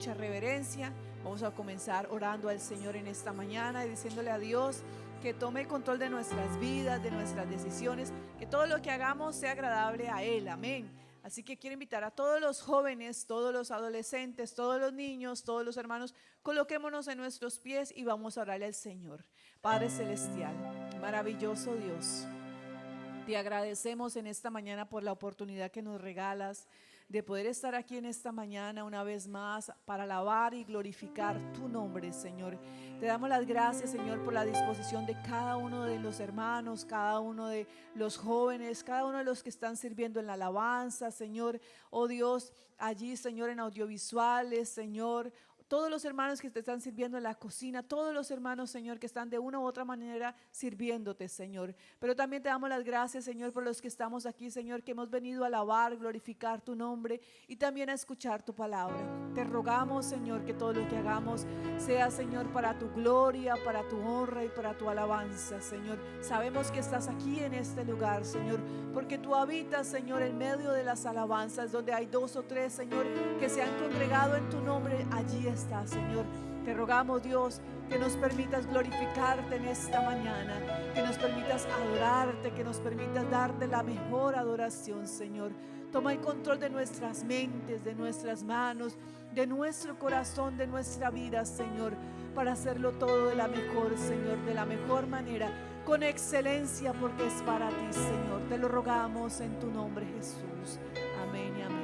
mucha reverencia. Vamos a comenzar orando al Señor en esta mañana y diciéndole a Dios que tome el control de nuestras vidas, de nuestras decisiones, que todo lo que hagamos sea agradable a Él, amén. Así que quiero invitar a todos los jóvenes, todos los adolescentes, todos los niños, todos los hermanos, coloquémonos en nuestros pies y vamos a orarle al Señor. Padre Celestial, maravilloso Dios, te agradecemos en esta mañana por la oportunidad que nos regalas de poder estar aquí en esta mañana una vez más para alabar y glorificar tu nombre, Señor. Te damos las gracias, Señor, por la disposición de cada uno de los hermanos, cada uno de los jóvenes, cada uno de los que están sirviendo en la alabanza, Señor. Oh Dios, allí, Señor, en audiovisuales, Señor. Todos los hermanos que te están sirviendo en la cocina, todos los hermanos, Señor, que están de una u otra manera sirviéndote, Señor. Pero también te damos las gracias, Señor, por los que estamos aquí, Señor, que hemos venido a alabar, glorificar tu nombre y también a escuchar tu palabra. Te rogamos, Señor, que todo lo que hagamos sea, Señor, para tu gloria, para tu honra y para tu alabanza, Señor. Sabemos que estás aquí en este lugar, Señor, porque tú habitas, Señor, en medio de las alabanzas, donde hay 2 o 3, Señor, que se han congregado en tu nombre, allí está, Señor. Te rogamos, Dios, que nos permitas glorificarte en esta mañana, que nos permitas adorarte, que nos permitas darte la mejor adoración, Señor. Toma el control de nuestras mentes, de nuestras manos, de nuestro corazón, de nuestra vida, Señor, para hacerlo todo de la mejor, Señor, de la mejor manera, con excelencia, porque es para ti, Señor. Te lo rogamos en tu nombre, Jesús. Amén y amén.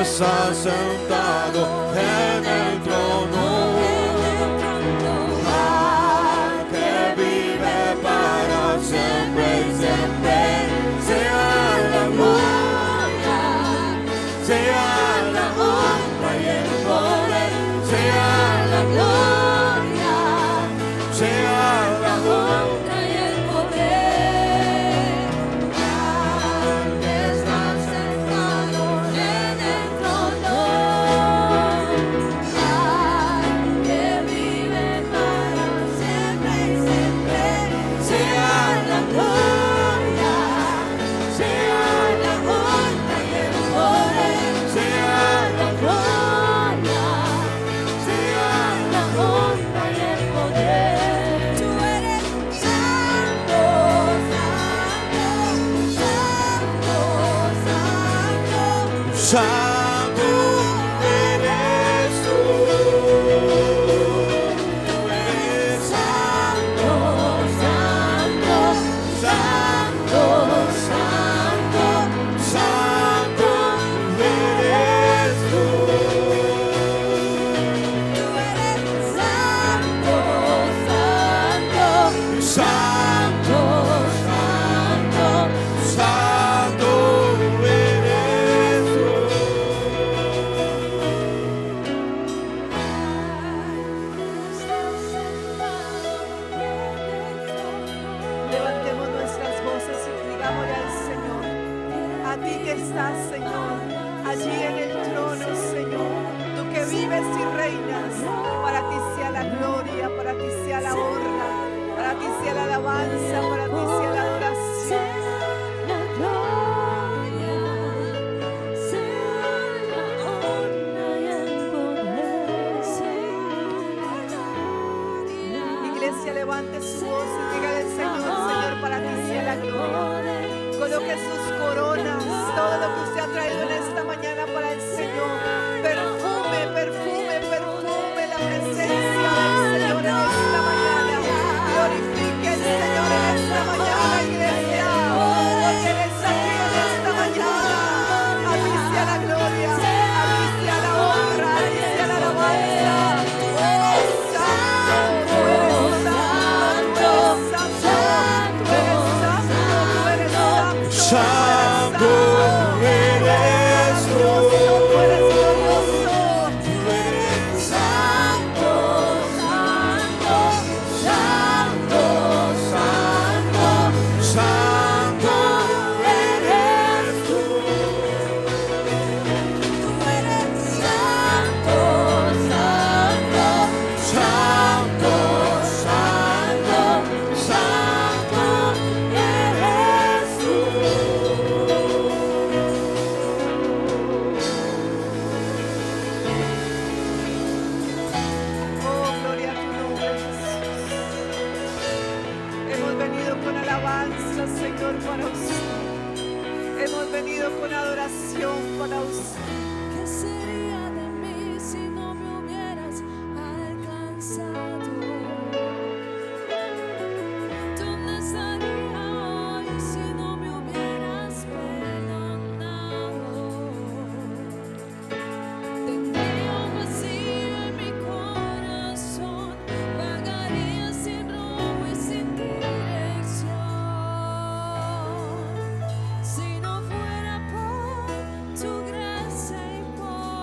Está sentado en el trono, al que vive para siempre y siempre, sea la gloria, sea la honra y el poder, sea la gloria, sea la honra y el Santo eres tú. Tú eres santo, santo, santo, santo, santo eres tú. Tú eres santo, santo, santo, santo, santo eres tú. Levantemos nuestras voces y digámosle al Señor, a ti que estás, Señor, allí en el trono, Señor, tú que vives y reinas, para ti sea la gloria, para ti sea la honra, para ti sea la alabanza, para ti sea la adoración. Iglesia, levante su voz y dígale al Señor, Señor, para ti sea la gloria. Coloque sus coronas, todo lo que usted ha traído en esta mañana para el Señor. Perfume, perfume, perfume la presencia del Señor en esta mañana. Glorifique al Señor en esta mañana, iglesia, porque Él está aquí en esta mañana. A ti sea la gloria, a ti sea la honra, a ti sea la alabanza. Tú eres santo, tú eres santo, tú eres santo, tú eres santo, Santo eres tú. tú eres glorioso. Tú eres santo, santo, santo, santo, santo eres tú. Tú eres santo, santo, santo, santo, santo eres tú. Oh, gloria a tu nombre, Jesús. Hemos venido con alabanza, Señor, para usted. Hemos venido con adoración para usted. ¿Qué sería de mí si no me hubieras alcanzado? ¿Dónde estaría hoy si no me hubieras perdonado? Tendría un vacío en mi corazón, vagaría sin rumbo y sin dirección. Si no fuera por tu gracia y por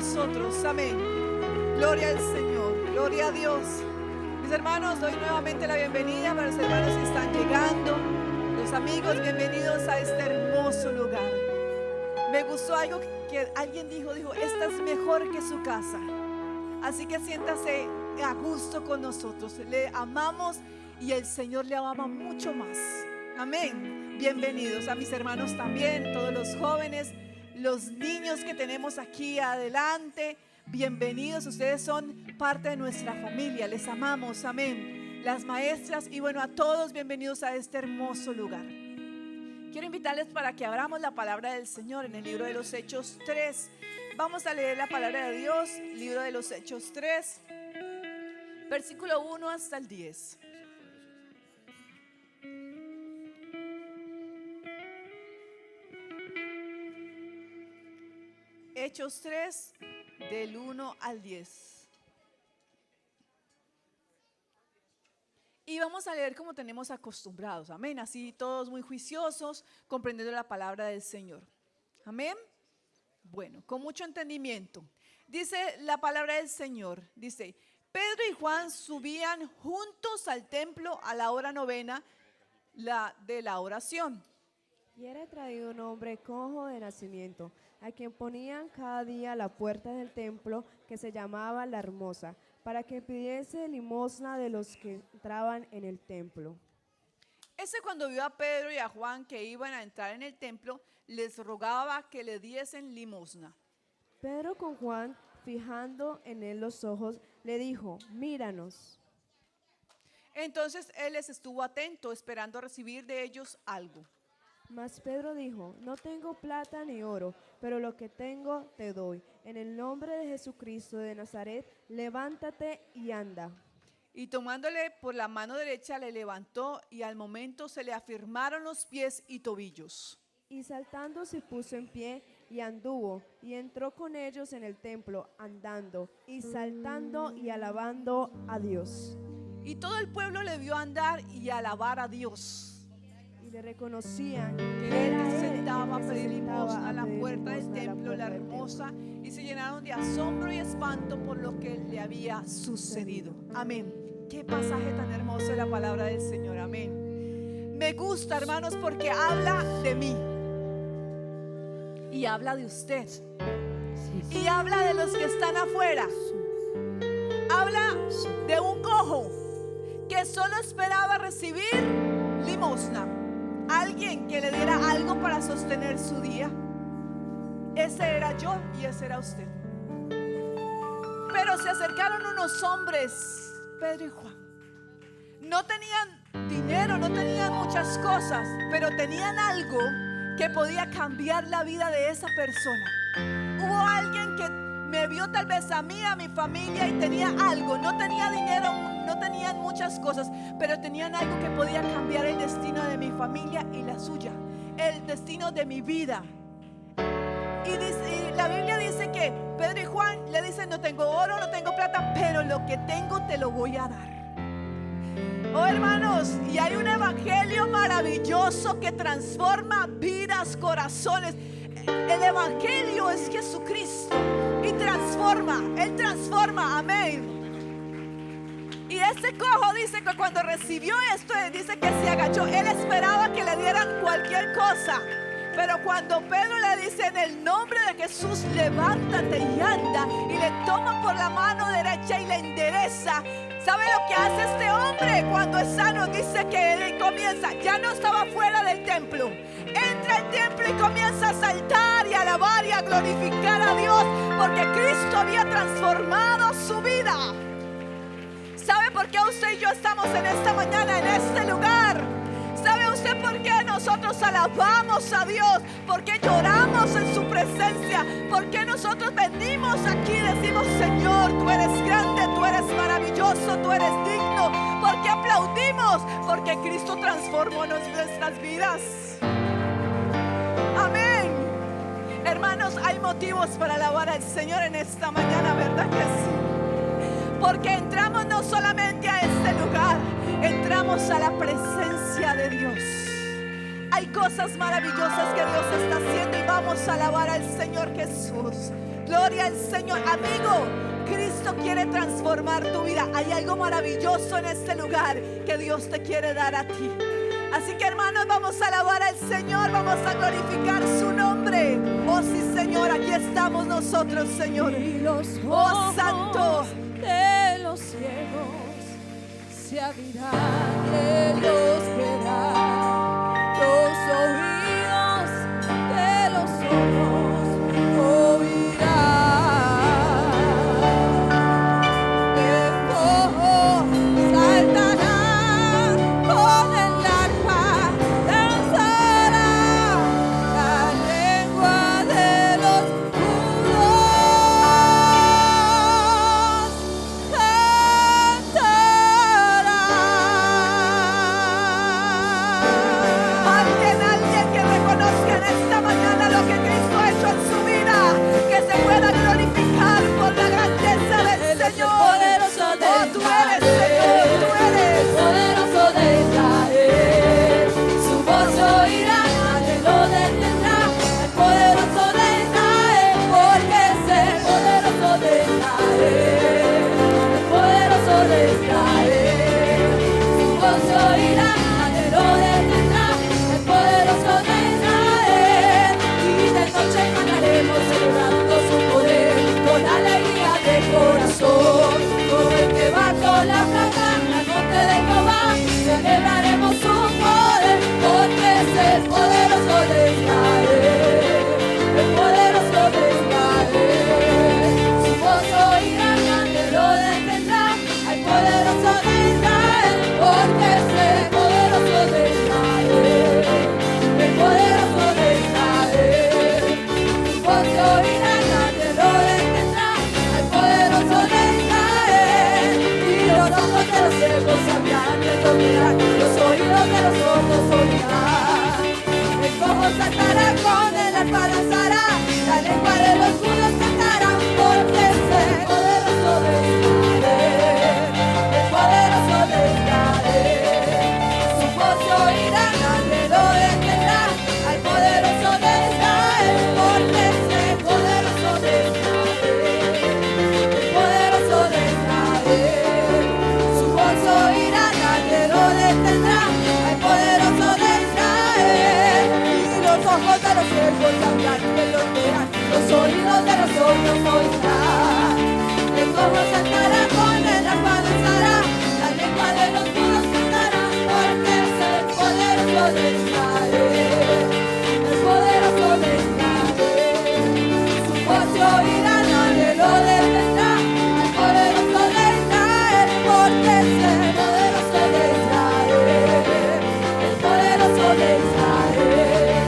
nosotros. Amén. Gloria al Señor, gloria a Dios. Mis hermanos, doy nuevamente la bienvenida para los hermanos que están llegando. Los amigos, bienvenidos a este hermoso lugar. Me gustó algo que alguien dijo, esta es mejor que su casa. Así que siéntase a gusto con nosotros. Le amamos y el Señor le ama mucho más. Amén. Bienvenidos a mis hermanos también, todos los jóvenes, los niños que tenemos aquí adelante. Bienvenidos, ustedes son parte de nuestra familia, les amamos, amén. Las maestras y bueno, a todos bienvenidos a este hermoso lugar. Quiero invitarles para que abramos la palabra del Señor en el libro de los Hechos 3. Vamos a leer la palabra de Dios, libro de los Hechos 3, versículo 1 hasta el 10. Hechos 3, del 1 al 10. Y vamos a leer como tenemos acostumbrados, amén. Así todos muy juiciosos, comprendiendo la palabra del Señor. Amén. Bueno, con mucho entendimiento. Dice la palabra del Señor, dice: Pedro y Juan subían juntos al templo a la hora novena de la oración. Y era traído un hombre cojo de nacimiento, a quien ponían cada día a la puerta del templo, que se llamaba La Hermosa, para que pidiese limosna de los que entraban en el templo. Ese, cuando vio a Pedro y a Juan que iban a entrar en el templo, les rogaba que le diesen limosna. Pedro, con Juan, fijando en él los ojos, le dijo: míranos. Entonces él les estuvo atento, esperando recibir de ellos algo. Mas Pedro dijo: no tengo plata ni oro, pero lo que tengo te doy. En el nombre de Jesucristo de Nazaret, levántate y anda. Y tomándole por la mano derecha le levantó, y al momento se le afirmaron los pies y tobillos. Y saltando se puso en pie y anduvo, y entró con ellos en el templo, andando y saltando y alabando a Dios. Y todo el pueblo le vio andar y alabar a Dios. Y le reconocían Que él era se él sentaba a el que pedir se sentaba limosna a la pedir puerta del limosna a la templo, puerta La del templo. Hermosa, y se llenaron de asombro y espanto por lo que le había sucedido. Amén. Qué pasaje tan hermoso de la palabra del Señor. Amén. Me gusta, hermanos, porque habla de mí y habla de usted y habla de los que están afuera. Habla de un cojo que solo esperaba recibir limosna, alguien que le diera algo para sostener su día. Ese era yo y ese era usted. Pero se acercaron unos hombres, Pedro y Juan. No tenían dinero, no tenían muchas cosas, pero tenían algo que podía cambiar la vida de esa persona. Hubo alguien que me vio, tal vez a mí, a mi familia, y tenía algo. No tenía dinero, no tenían muchas cosas, pero tenían algo que podía cambiar el destino de mi familia y la suya, el destino de mi vida. Y la Biblia dice que Pedro y Juan le dicen: no tengo oro, no tengo plata, pero lo que tengo te lo voy a dar. Oh, hermanos, y hay un evangelio maravilloso que transforma vidas, corazones. El evangelio es Jesucristo y transforma, Él transforma, amén. Y ese cojo dice que cuando recibió esto, dice que se agachó. Él esperaba que le dieran cualquier cosa, pero cuando Pedro le dice: en el nombre de Jesús, levántate y anda, y le toma por la mano derecha y le endereza. ¿Sabe lo que hace este hombre cuando es sano? Dice que él comienza, ya no estaba fuera del templo, entra al templo y comienza a saltar y a alabar y a glorificar a Dios, porque Cristo había transformado su vida. ¿Sabe por qué usted y yo estamos en esta mañana en este lugar? ¿Sabe usted por qué nosotros alabamos a Dios? ¿Por qué lloramos en su presencia? ¿Por qué nosotros venimos aquí y decimos: Señor, tú eres grande, tú eres maravilloso, tú eres digno? ¿Por qué aplaudimos? Porque Cristo transformó nuestras vidas. Amén. Hermanos, hay motivos para alabar al Señor en esta mañana, ¿verdad que sí? Porque entramos no solamente a este lugar, entramos a la presencia de Dios. Hay cosas maravillosas que Dios está haciendo y vamos a alabar al Señor Jesús. Gloria al Señor. Amigo, Cristo quiere transformar tu vida. Hay algo maravilloso en este lugar que Dios te quiere dar a ti. Así que, hermanos, vamos a alabar al Señor, vamos a glorificar su nombre. Oh sí, Señor, aquí estamos nosotros, Señor. Y los Oh Santo, de los ciegos se abrirán y ellos verán. Los oídos de los sordos oirán. El cojo saltará, con el arpa danzará, la lengua de los mudos cantará. alguien que reconozca en esta mañana lo que Cristo ha hecho en su vida, que se pueda glorificar por la grandeza del Él es el Señor. poderoso de Oh, tú eres, Señor, tú eres. poderoso de Israel. Su voz se oirá, nadie lo detendrá. El poderoso de Israel, porque es el poderoso de Israel. El poderoso de Israel. Su voz se oirá, nadie lo detendrá. El poderoso de Israel. Y de noche cantaremos celebrando su poder con alegría de corazón. Como el que va con la plata al monte de Jehová, celebraremos su poder, porque es el poderoso de Israel, el poderoso de Israel. Su voz oirá, nadie lo detendrá, al poderoso de Israel, porque es el poderoso de Israel, el poderoso de Israel. Su voz oirá, nadie lo detendrá, al poderoso de Israel. Y los ojos de los ciegos sabrán de dominar, los oídos de los sordos oirán. El cojo saltará, con el arpa danzará, la lengua de los mudos cantará, porque es el poderoso de Israel, el poderoso de Israel. Su voz se oirá, nadie lo detendrá, al poderoso de Israel, porque es el poderoso de Israel, el poderoso de Israel. Su voz oirá, nadie lo detendrá, al poderoso de Israel. Y los ojos de los ciegos sabrán que los verán, los oídos de los sordos oirán. El cojo saltará, con el arpa danzará, la lengua de los mudos cantará, porque es el poderoso de Israel, el poderoso de Israel. Su voz se oirá, nadie lo detendrá, al poderoso de Israel, porque es el poderoso de Israel, el poderoso de Israel.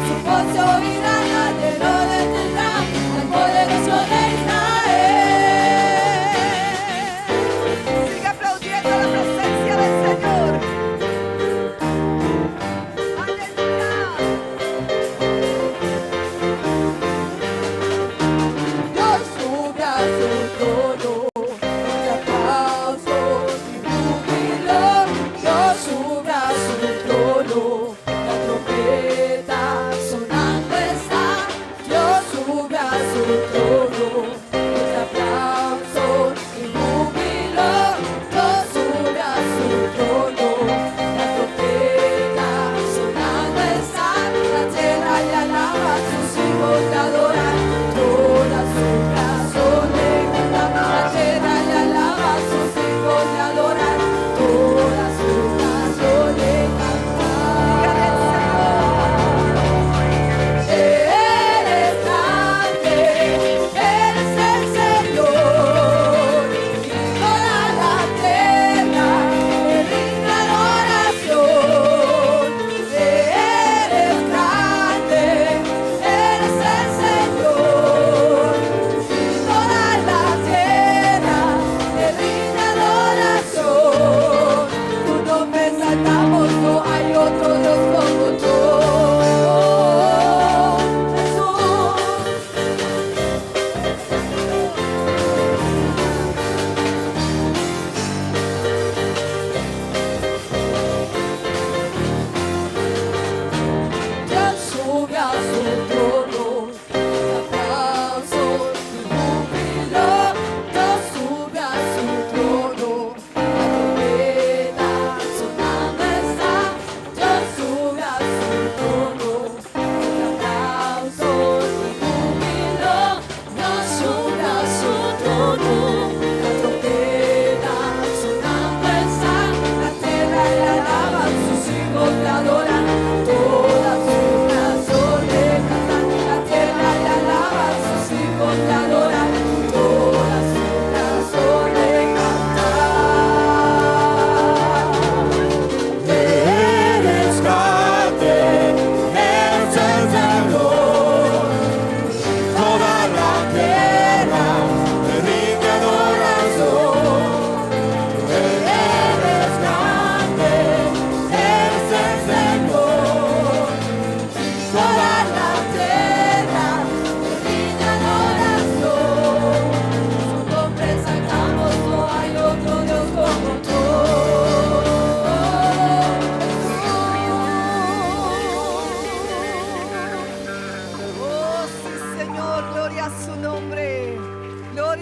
Su voz se oirá, nadie lo detendrá, al poderoso de Israel.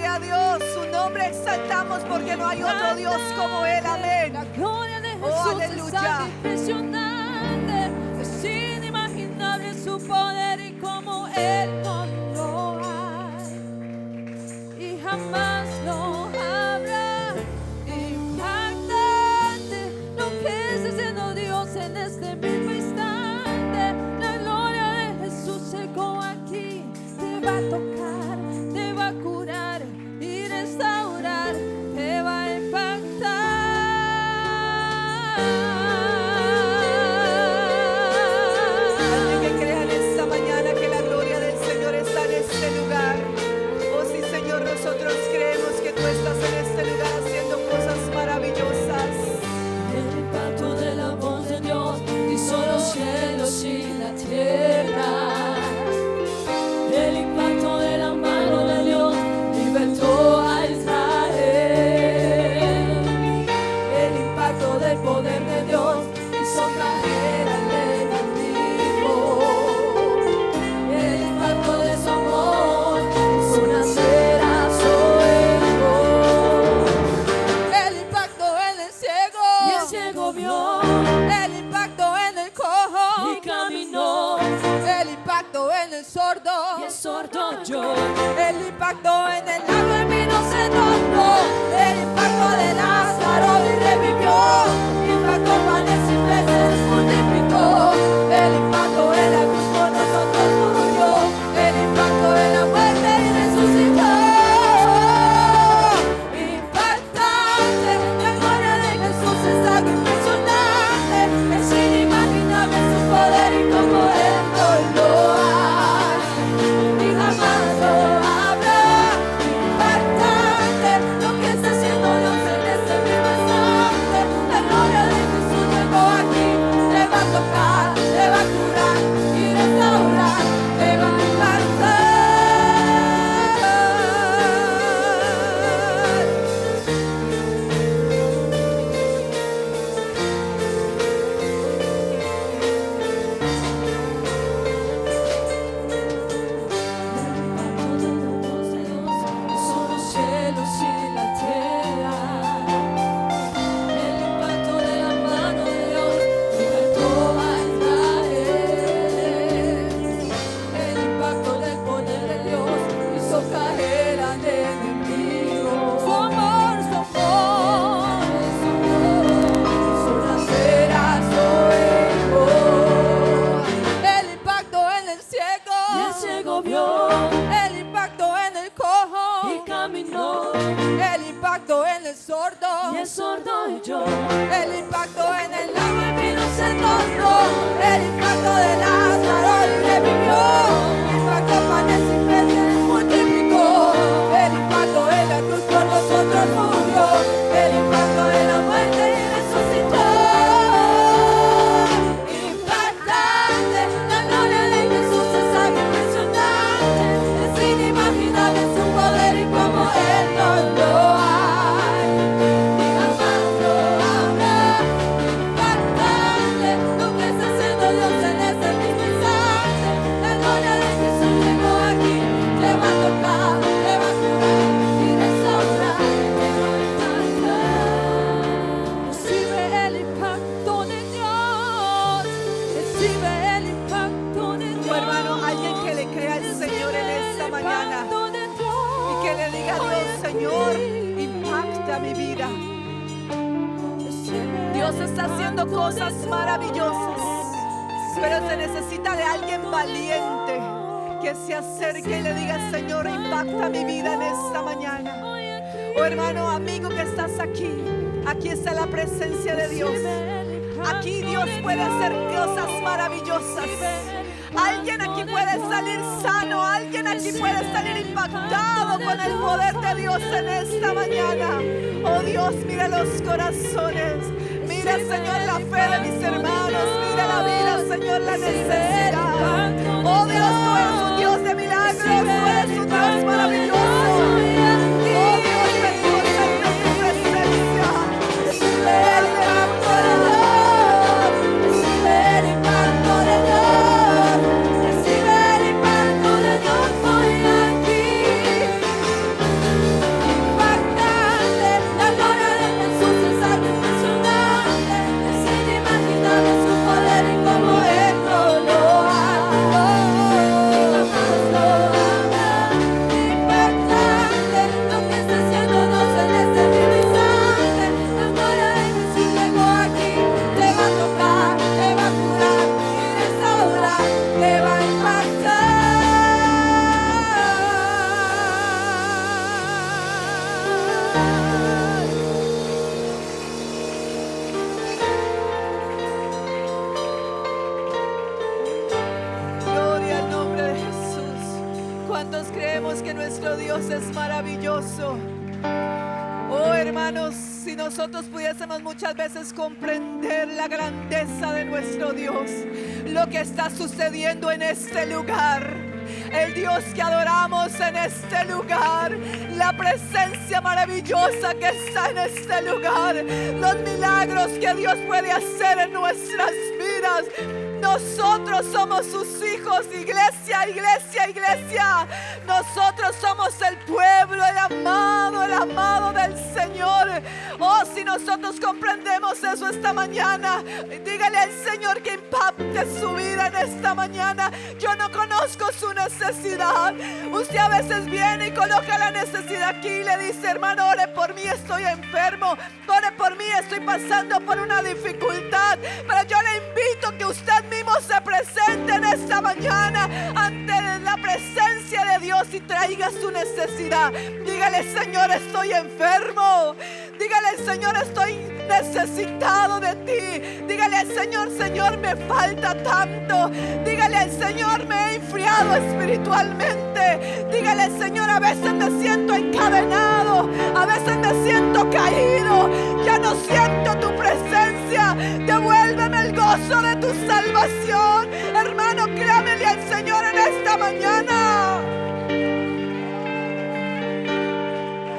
Gloria a Dios, su nombre exaltamos porque no hay otro Dios como Él, amén. La gloria de Oh, Jesús es aleluya. algo impresionante, es inimaginable su poder y como Él no lo hay y jamás lo habrá. Impactante lo que está haciendo Dios en este mismo instante. La gloria de Jesús llegó aquí, te va a tocar, te va a curar y restaurar, te va a Alguien que impactar. crea en esta mañana que la gloria del Señor está en este lugar. Oh sí, Señor, nosotros creemos que tú estás en este lugar haciendo cosas maravillosas. El impacto de la voz de Dios hizo los cielos y la tierra. El impacto de la mano de Dios libertó a Israel. El impacto del poder de Dios hizo caer al enemigo. El impacto de su amor hizo nacer a su hijo. El impacto en el ciego y el ciego vio. El impacto en el cojo y caminó. El impacto en el sordo y el sordo oyó. El impacto en el lago el vino se tornó. El impacto de Lázaro y revivió. Impacto panes y peces multiplicó. El impacto en la cruz por nosotros murió. El impacto en la muerte y resucitó. Impactante, la gloria de Jesús es algo impresionante. Es inimaginable su poder y como Él no lo hay y jamás lo habrá. Impactante lo que está haciendo Dios en este mismo instante. La gloria de Jesús llegó aquí, te va a tocar, te va a curar y restaurar, te va a impactar. Son los cielos y la tierra. El impacto de la mano de Dios libertó a Israel. El impacto del poder de Dios hizo caer al enemigo. Su amor, su amor, su amor hizo nacer a su hijo. El impacto en el ciego y el ciego vio. El impacto en el cojo y caminó. El impacto en el sordo y el sordo oyó. El impacto en el lago el vino se tornó. El impacto de Lázaro y revivió. Impacto panes y peces multiplicó. El impacto en la cruz por nosotros murió. El impacto en la muerte y resucitó. Impactante, la gloria de Jesús es algo impresionante. Es inimaginable su poder y como Él no lo hay y jamás lo habrá. Impactante lo que está haciendo Dios en este mismo instante. La gloria de Jesús llegó aquí, te va a tocar, te va a curar y restaurar, te va a impactar. Recibe el impacto de Dios, recibe el impacto de Dios. Oh, hermano, alguien que le crea al Señor en esta mañana y que le diga a Dios, Señor, impacta mi vida. Dios está haciendo cosas maravillosas, pero se necesita de alguien valiente que se acerque y le diga, Señor, impacta mi vida en esta mañana. Oh, hermano, amigo que estás aquí, aquí está la presencia de Dios. Aquí Dios puede hacer cosas maravillosas. Alguien aquí puede salir sano, alguien aquí puede salir impactado con el poder de Dios en esta mañana. Oh Dios, mira los corazones, mira, Señor, la fe de mis hermanos, mira la vida, Señor, la necesidad. Oh Dios, tú eres un Dios de milagros, tú eres un Dios maravilloso. Oh Dios, venimos ante tu presencia. Recibe el impacto de Dios, recibe el impacto de Dios, recibe el impacto de Dios hoy aquí. Dios es maravilloso. Oh, hermanos, si nosotros pudiésemos muchas veces comprender la grandeza de nuestro Dios, lo que está sucediendo en este lugar, el Dios que adoramos en este lugar, la presencia maravillosa que está en este lugar, los milagros que Dios puede hacer en nuestras vidas. Nosotros somos sus hijos, iglesia, iglesia, iglesia. Nosotros somos el pueblo, el amado del Señor. Oh, si nosotros comprendemos eso esta mañana, dígale al Señor que impacte su vida en esta mañana. Yo no conozco su necesidad. Usted a veces viene y coloca la necesidad aquí y le dice: hermano, ore por mí, estoy enfermo. Ore por mí, estoy pasando por una dificultad. Pero yo le invito a que usted mismo se presente en esta mañana ante la presencia de Dios y traiga su necesidad. Dígale: Señor, estoy enfermo. Dígale al Señor: estoy necesitado de ti. Dígale al Señor: Señor, me falta tanto. Dígale al Señor: me he enfriado espiritualmente. Dígale al Señor: a veces me siento encadenado, a veces me siento caído, ya no siento tu presencia. Devuélveme el gozo de tu salvación. Hermano, clámele al Señor en esta mañana.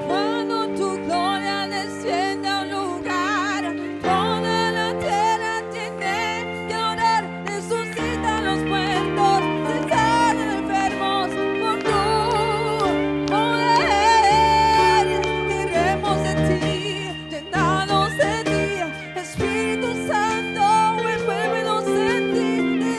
Cuando tu gloria desciende a un lugar, toda la tierra tiene que orar. Resucita a los muertos, se sanan enfermos por tu poder. Queremos de ti, llenados de ti, Espíritu Santo, envuélvenos en ti.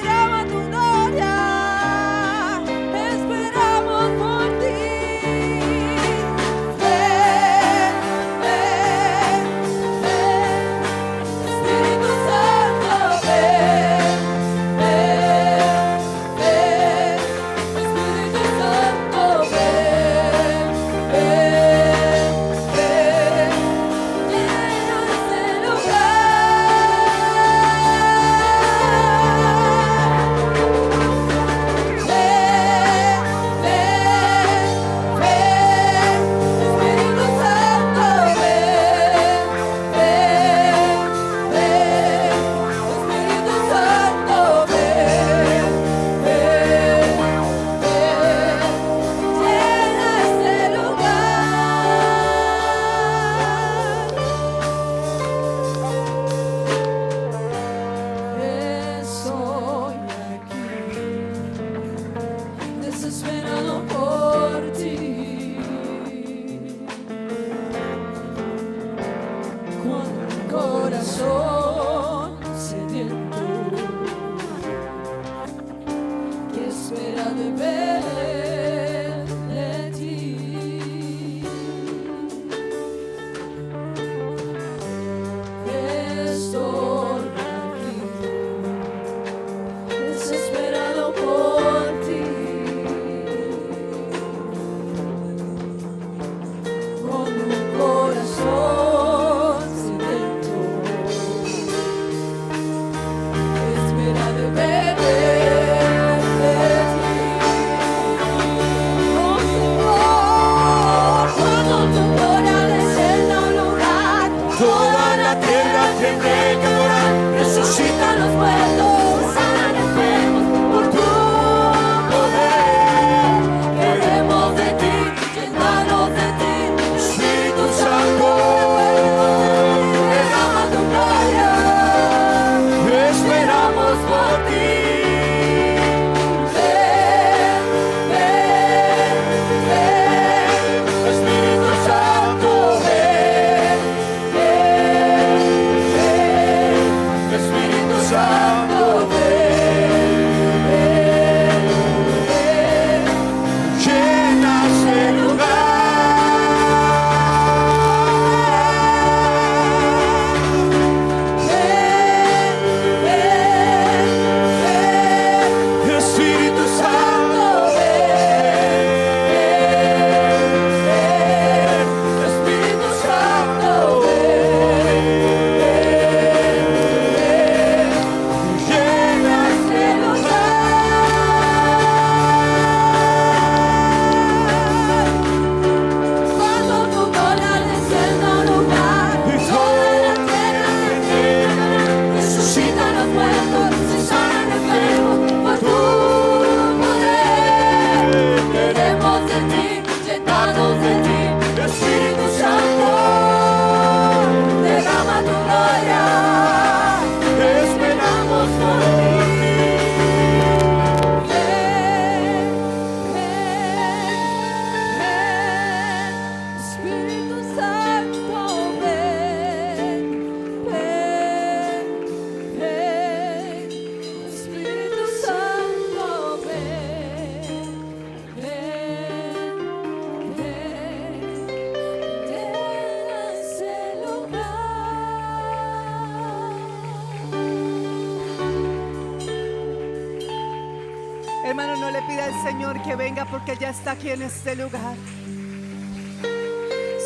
le pide al Señor que venga porque ya está aquí en este lugar.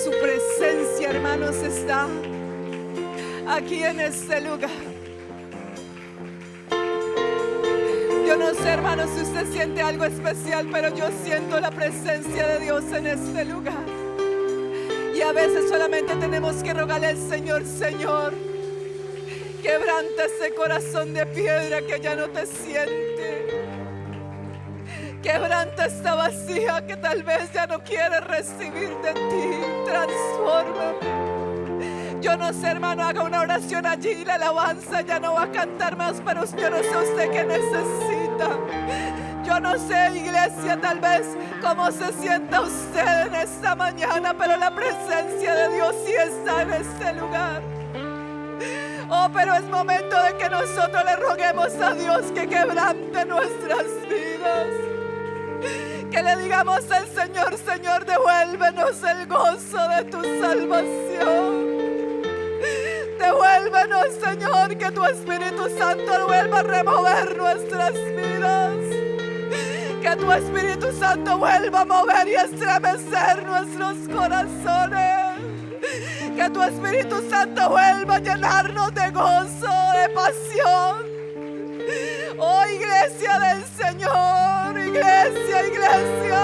Su presencia, hermanos, está aquí en este lugar. Yo no sé, hermanos, si usted siente algo especial, pero yo siento la presencia de Dios en este lugar. Y a veces solamente tenemos que rogarle al Señor: Señor, quebranta ese corazón de piedra que ya no te siente. Quebranta esta vacía que tal vez ya no quiere recibir de ti. Transfórmame. Yo no sé, hermano, haga una oración allí. La alabanza ya no va a cantar más, pero yo no sé usted qué necesita. Yo no sé, iglesia, tal vez cómo se sienta usted en esta mañana, pero la presencia de Dios sí está en este lugar. Oh, pero es momento de que nosotros le roguemos a Dios que quebrante nuestras vidas. Que le digamos al Señor: Señor, devuélvenos el gozo de tu salvación. Devuélvenos, Señor, que tu Espíritu Santo vuelva a remover nuestras vidas. Que tu Espíritu Santo vuelva a mover y estremecer nuestros corazones. Que tu Espíritu Santo vuelva a llenarnos de gozo, de pasión. Oh, iglesia del Señor, iglesia, iglesia.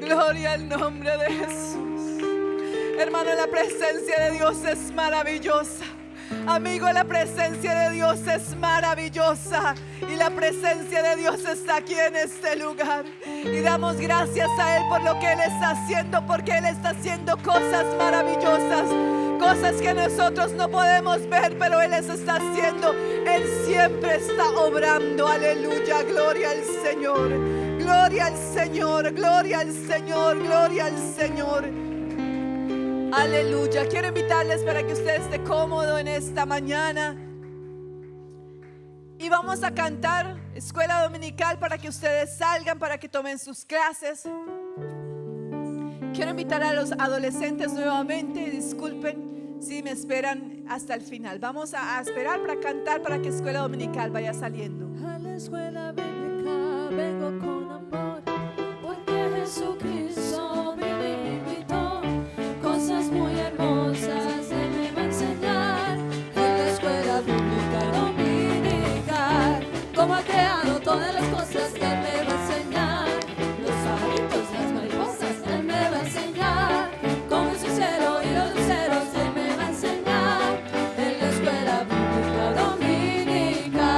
Gloria al nombre de Jesús. Hermano, la presencia de Dios es maravillosa. Amigo, la presencia de Dios es maravillosa. Y la presencia de Dios está aquí en este lugar. Y damos gracias a Él por lo que Él está haciendo, porque Él está haciendo cosas maravillosas, cosas que nosotros no podemos ver, pero Él las está haciendo. Él siempre está obrando. Aleluya, gloria al Señor. Gloria al Señor, gloria al Señor, gloria al Señor. Aleluya. Quiero invitarles para que usted esté cómodo en esta mañana. Y vamos a cantar escuela dominical para que ustedes salgan, para que tomen sus clases. Quiero invitar a los adolescentes nuevamente. Disculpen si me esperan hasta el final. Vamos a esperar para cantar, para que escuela dominical vaya saliendo. A la escuela bíblica vengo con amor, porque Jesucristo me invitó. Cosas muy hermosas Él me va a enseñar. En la escuela bíblica dominical, cómo ha creado todas las cosas que Él me va a enseñar. Los pajaritos, las mariposas, Él me va a enseñar. Cómo es sincero y los luceros, Él me va a enseñar. En la escuela bíblica dominical.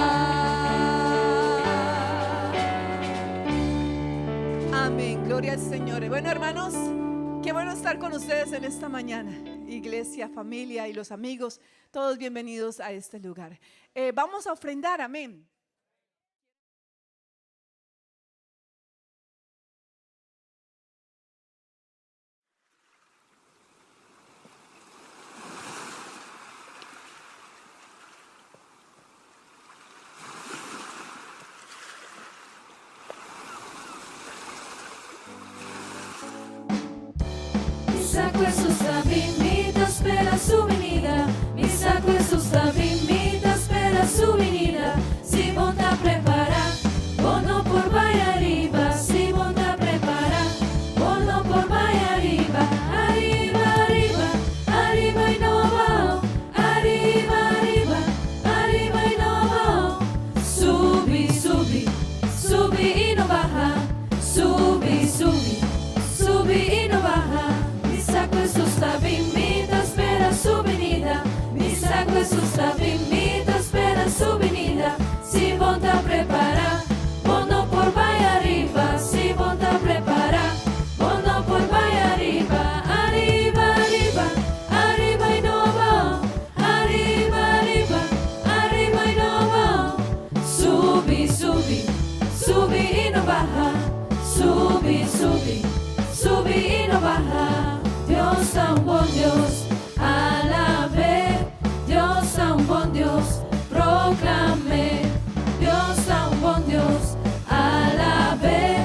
Amén, gloria al Señor. Bueno, hermanos, qué bueno estar con ustedes en esta mañana. Iglesia, familia y los amigos, todos bienvenidos a este lugar. Vamos a ofrendar, amén. Mi saco Jesús invita, espera su venida. Mi saco Jesús invita, espera su venida. Si vonta prepara, bono por vaya arriba. Si vonta prepara, bono por vaya arriba. Arriba, arriba, arriba y no va. Arriba, arriba, arriba y no va. Subi, subi, subi y no baja. Subi, subi, subi y no baja. Mi saco Jesús invita, espera su venida. Mi saco Jesús invita, espera su venida. Si vonta prepara, bono por vaya arriba. Si vonta prepara, bono por vaya arriba. Arriba, arriba, arriba y no va. Arriba, arriba, arriba y no va. Subi, subi, subi y no baja. Subi, subi, subi y no baja. Dios a un buen Dios, alabe. Dios a un buen Dios, proclame. Dios a un buen Dios, alabe.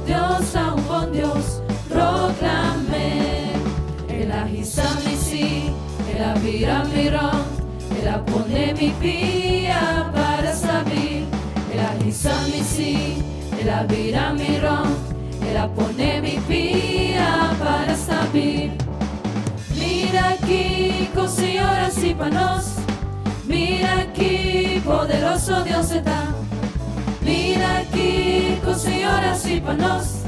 Dios a un buen Dios, proclame. El ahisami si, mi pia para saber. Ela risa mi si, ela vira mi ron, ela pone mi pia para saber. Mira aquí, con señoras y panos. Mira aquí, poderoso Dios está. Mira aquí, con señoras y panos.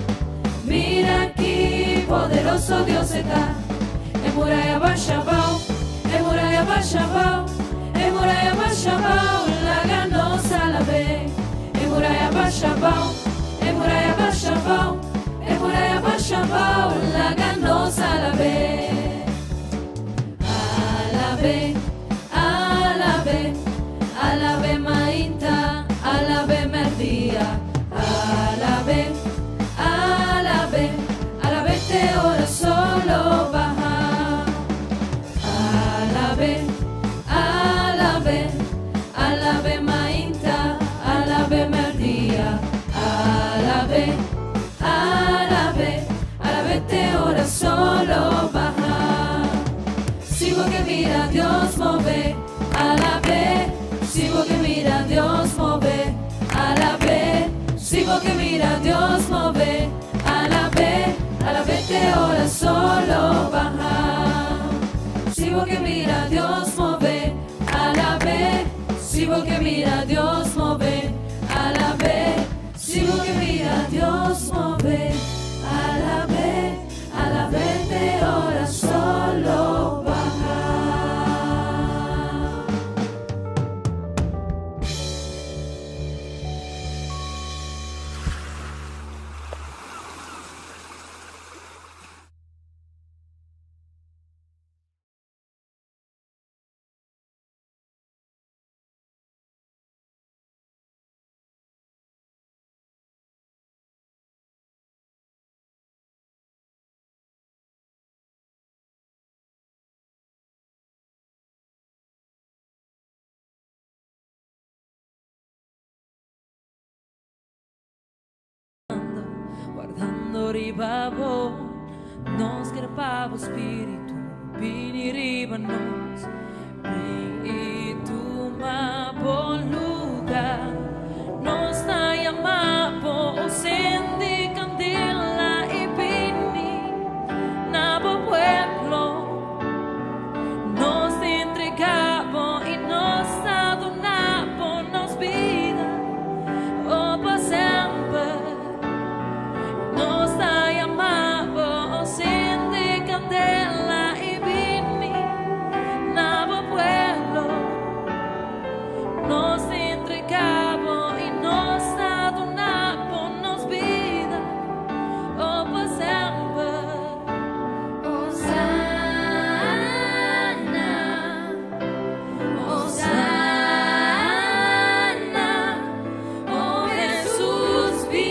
Mira aquí, poderoso Dios está. Emuraya Bashabao, Emuraya Bashabao, Emuraya Bashabao, la ganosa la ve. Emuraya Bashabao, Emuraya Bashabao, Emuraya Bashabao, la ganosa la ve. Alabe, alabe, alabe mainta, alabe merdia, alabe, alabe, alabe te ora solo baja. Alabe, alabe, alabe mainta, alabe merdia, alabe, alabe, alabe te ora solo baja. Si vos que mira Dios move, alabe, si vos que mira Dios move, alabe, si vos que mira Dios move, alabe, alabe te ora solo baja. Si vos que mira Dios move, alabe, si vos que mira Dios move, alabe, si vos que mira Dios move, alabe, alabe te ora solo baja. Guardando ribabo, nos grapavo spiritu, pini ribanos, mi tu ma bon lugar, nos stai amapo, sendi candela e pini, nabo pueblo, nos entregavo y nos adornavo, nos vida, oh pa sempre. Nos dai amavo, sende candela y vini, nabo pueblo. Nos entregavo y nos adornavo, nos vida, oh por siempre. Hosanna, Hosanna, oh Jesús vi.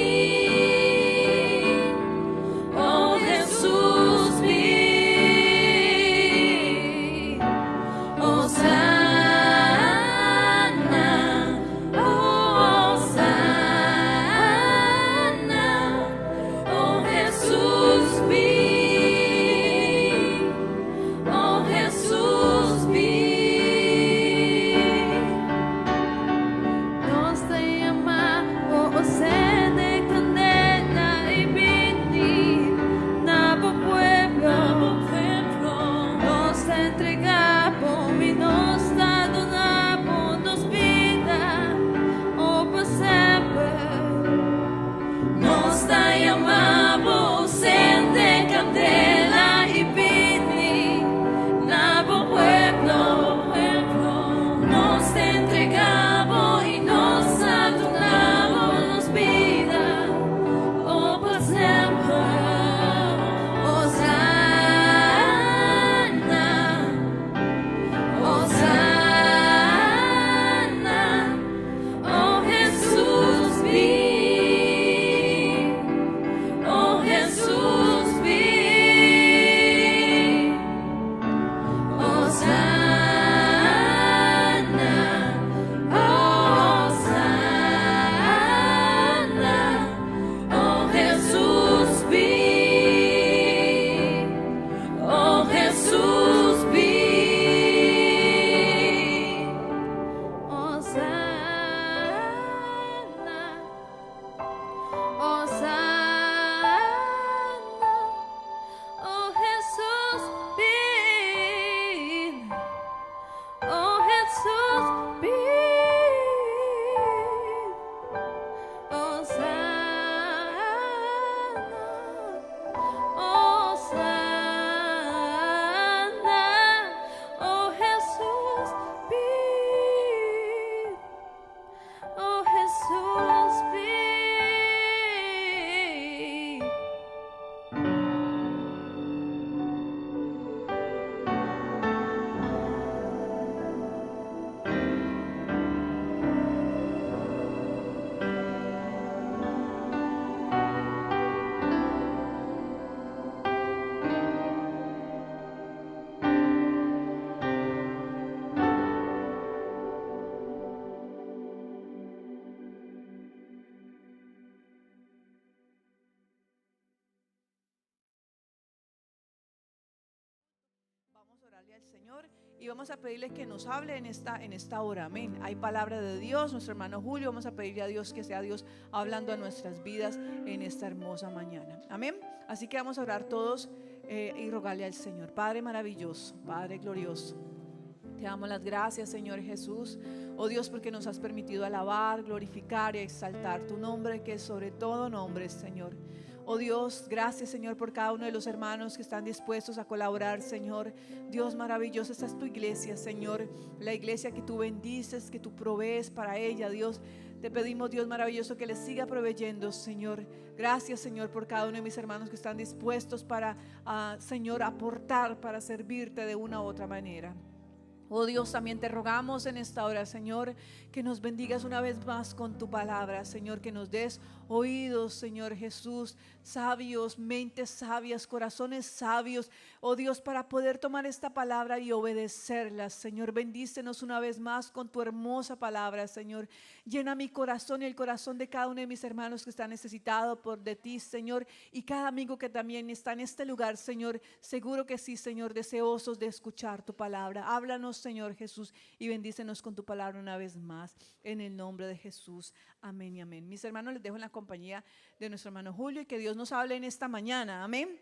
Oh Jesús vi, Hosanna, Hosanna, oh Jesús vi, oh Jesús vi. Nos te amamos, oh sed de candela y vini. Nabo pueblo, nos entregamos y nos adoramos, nos vida, oh por siempre. Nos dai amabo, sende candela y vini, nabo pueblo, nos entregamos y nos adoramos, nos vida. al Señor y vamos a pedirle que nos hable en esta hora, amén. Hay palabra de Dios, nuestro hermano Julio, vamos a pedirle a Dios que sea Dios hablando a nuestras vidas en esta hermosa mañana, amén. Así que vamos a orar todos y rogarle al Señor. Padre maravilloso, Padre glorioso, te damos las gracias, Señor Jesús, oh Dios, porque nos has permitido alabar, glorificar y exaltar tu nombre, que es sobre todo nombre, Señor. Oh Dios, gracias, Señor, por cada uno de los hermanos que están dispuestos a colaborar, Señor. Dios maravilloso, esta es tu iglesia, Señor, la iglesia que tú bendices, que tú provees para ella, Dios. Te pedimos, Dios maravilloso, que les siga proveyendo, Señor. Gracias, Señor, por cada uno de mis hermanos que están dispuestos para, Señor, aportar, para servirte de una u otra manera. Oh Dios, también te rogamos en esta hora, Señor, que nos bendigas una vez más con tu palabra, Señor, que nos des oídos, Señor Jesús, sabios, mentes sabias, corazones sabios, oh Dios, para poder tomar esta palabra y obedecerla, Señor. Bendícenos una vez más con tu hermosa palabra, Señor. Llena mi corazón y el corazón de cada uno de mis hermanos que está necesitado de ti, Señor, y cada amigo que también está en este lugar, Señor, seguro que sí, Señor, deseosos de escuchar tu palabra. Háblanos, Señor Jesús, y bendícenos con tu palabra una vez más, en el nombre de Jesús, amén y amén. Mis hermanos, les dejo en la compañía de nuestro hermano Julio y que Dios nos hable en esta mañana, amén.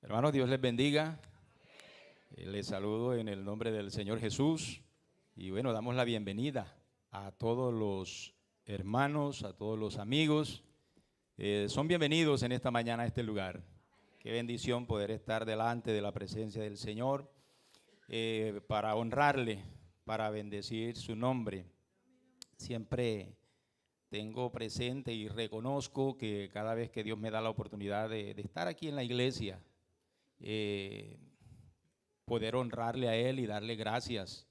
Hermanos, Dios les bendiga. Les saludo en el nombre del Señor Jesús y bueno, damos la bienvenida a todos los hermanos, a todos los amigos. Son bienvenidos en esta mañana a este lugar. Qué bendición poder estar delante de la presencia del Señor para honrarle, para bendecir su nombre. Siempre tengo presente y reconozco que cada vez que Dios me da la oportunidad de estar aquí en la iglesia, poder honrarle a Él y darle gracias,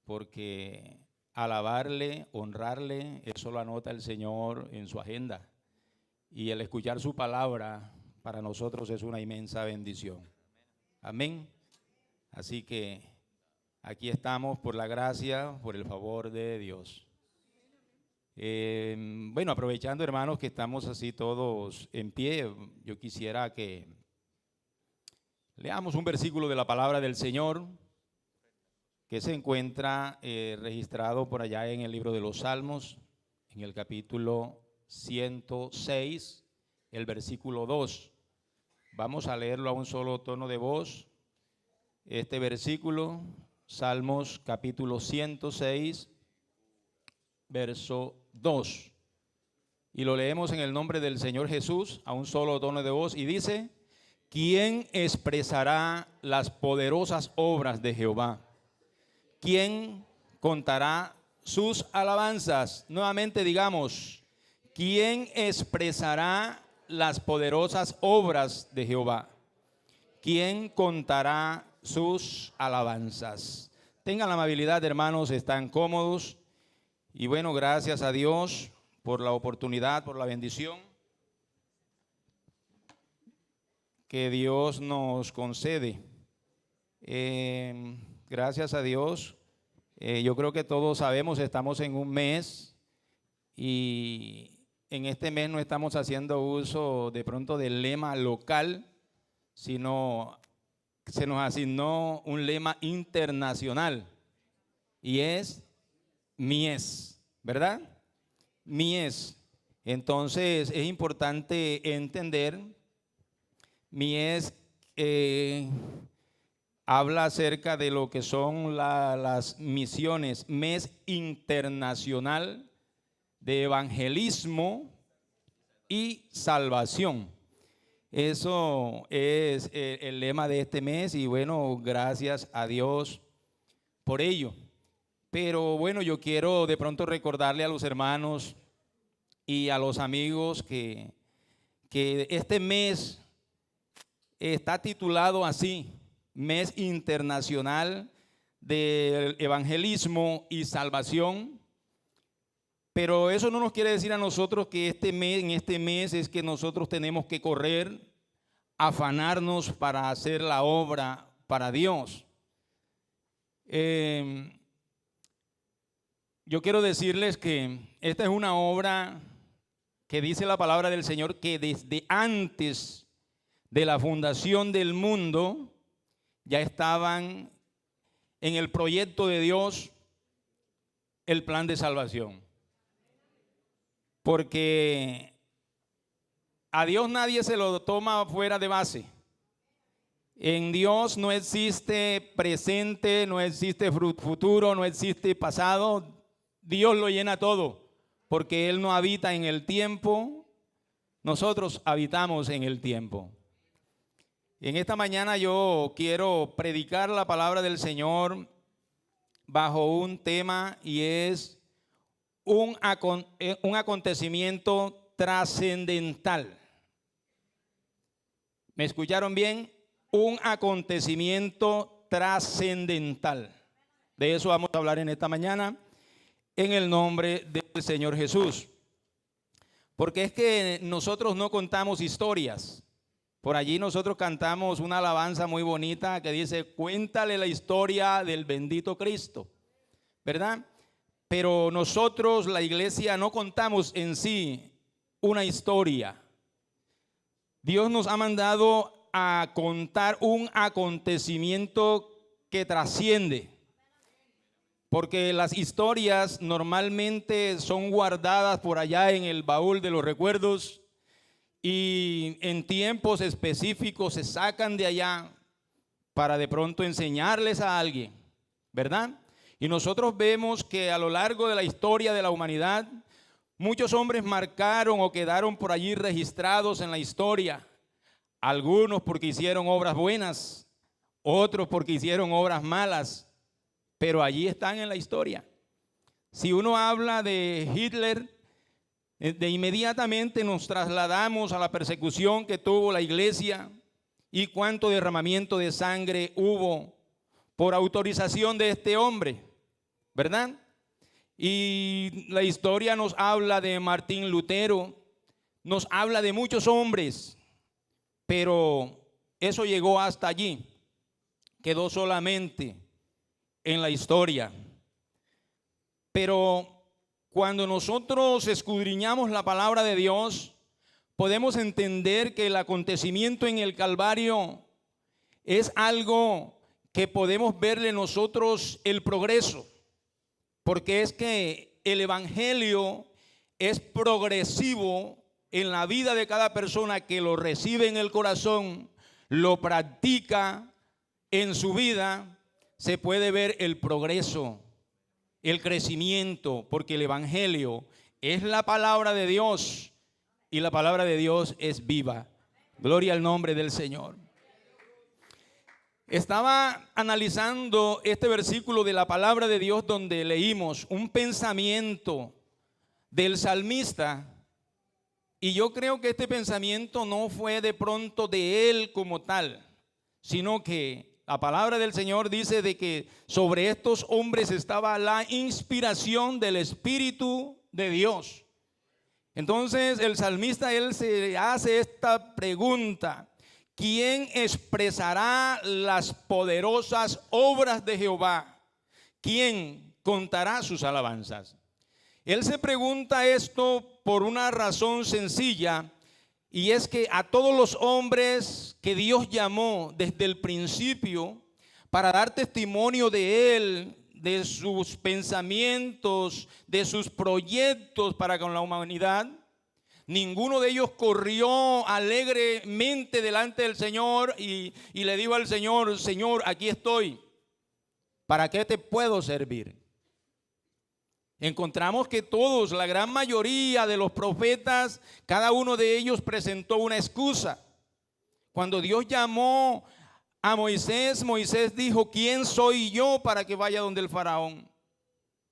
porque alabarle, honrarle, eso lo anota el Señor en su agenda. Y el escuchar su palabra para nosotros es una inmensa bendición. Amén. Así que aquí estamos por la gracia, por el favor de Dios. Bueno, aprovechando, hermanos, que estamos así todos en pie, yo quisiera que leamos un versículo de la palabra del Señor que se encuentra registrado por allá en el libro de los Salmos, en el capítulo 106, el versículo 2. Vamos a leerlo a un solo tono de voz. Este versículo, Salmos capítulo 106, verso 2. Y lo leemos en el nombre del Señor Jesús, a un solo tono de voz, y dice: ¿quién expresará las poderosas obras de Jehová? ¿Quién contará sus alabanzas? Nuevamente digamos: ¿quién expresará las poderosas obras de Jehová? ¿Quién contará sus alabanzas? Tengan la amabilidad, hermanos, están cómodos. Y bueno, gracias a Dios por la oportunidad, por la bendición que Dios nos concede. Gracias a Dios. Yo creo que todos sabemos, estamos en un mes y en este mes no estamos haciendo uso de pronto del lema local, sino se nos asignó un lema internacional y es Mies, ¿verdad? Mies. Entonces es importante entender, Mies habla acerca de lo que son las misiones, mes internacional de evangelismo y salvación. Eso es el lema de este mes y bueno, gracias a Dios por ello. Pero bueno, yo quiero de pronto recordarle a los hermanos y a los amigos que este mes está titulado así: Mes Internacional del Evangelismo y Salvación. Pero eso no nos quiere decir a nosotros que en este mes es que nosotros tenemos que correr, afanarnos para hacer la obra para Dios. yo quiero decirles que esta es una obra que dice la palabra del Señor que desde antes de la fundación del mundo ya estaban en el proyecto de Dios el plan de salvación. Porque a Dios nadie se lo toma fuera de base. En Dios no existe presente, no existe futuro, no existe pasado. Dios lo llena todo, porque Él no habita en el tiempo, nosotros habitamos en el tiempo. En esta mañana yo quiero predicar la palabra del Señor bajo un tema y es un acontecimiento trascendental. ¿Me escucharon bien? Un acontecimiento trascendental. De eso vamos a hablar en esta mañana en el nombre del Señor Jesús. Porque es que nosotros no contamos historias. Por allí nosotros cantamos una alabanza muy bonita que dice, cuéntale la historia del bendito Cristo, ¿verdad? Pero nosotros, la iglesia, no contamos en sí una historia. Dios nos ha mandado a contar un acontecimiento que trasciende. Porque las historias normalmente son guardadas por allá en el baúl de los recuerdos y en tiempos específicos se sacan de allá para de pronto enseñarles a alguien, ¿verdad? Y nosotros vemos que a lo largo de la historia de la humanidad, muchos hombres marcaron o quedaron por allí registrados en la historia. Algunos porque hicieron obras buenas, otros porque hicieron obras malas, pero allí están en la historia. Si uno habla de Hitler, de inmediatamente nos trasladamos a la persecución que tuvo la iglesia y cuánto derramamiento de sangre hubo por autorización de este hombre, ¿verdad? Y la historia nos habla de Martín Lutero, nos habla de muchos hombres, pero eso llegó hasta allí, quedó solamente en la historia. Pero cuando nosotros escudriñamos la palabra de Dios, podemos entender que el acontecimiento en el Calvario es algo que podemos verle nosotros el progreso, porque es que el evangelio es progresivo en la vida de cada persona que lo recibe en el corazón, lo practica en su vida, se puede ver el progreso, el crecimiento, porque el evangelio es la palabra de Dios y la palabra de Dios es viva. Gloria al nombre del Señor. Estaba analizando este versículo de la palabra de Dios donde leímos un pensamiento del salmista y yo creo que este pensamiento no fue de pronto de él como tal, sino que la palabra del Señor dice de que sobre estos hombres estaba la inspiración del Espíritu de Dios. Entonces el salmista, él se hace esta pregunta: ¿quién expresará las poderosas obras de Jehová? ¿Quién contará sus alabanzas? Él se pregunta esto por una razón sencilla, y es que a todos los hombres que Dios llamó desde el principio para dar testimonio de Él, de sus pensamientos, de sus proyectos para con la humanidad, ninguno de ellos corrió alegremente delante del Señor y le dijo al Señor: Señor, aquí estoy, ¿para qué te puedo servir? Encontramos que todos, la gran mayoría de los profetas, cada uno de ellos presentó una excusa. Cuando Dios llamó a Moisés, Moisés dijo: ¿quién soy yo para que vaya donde el faraón?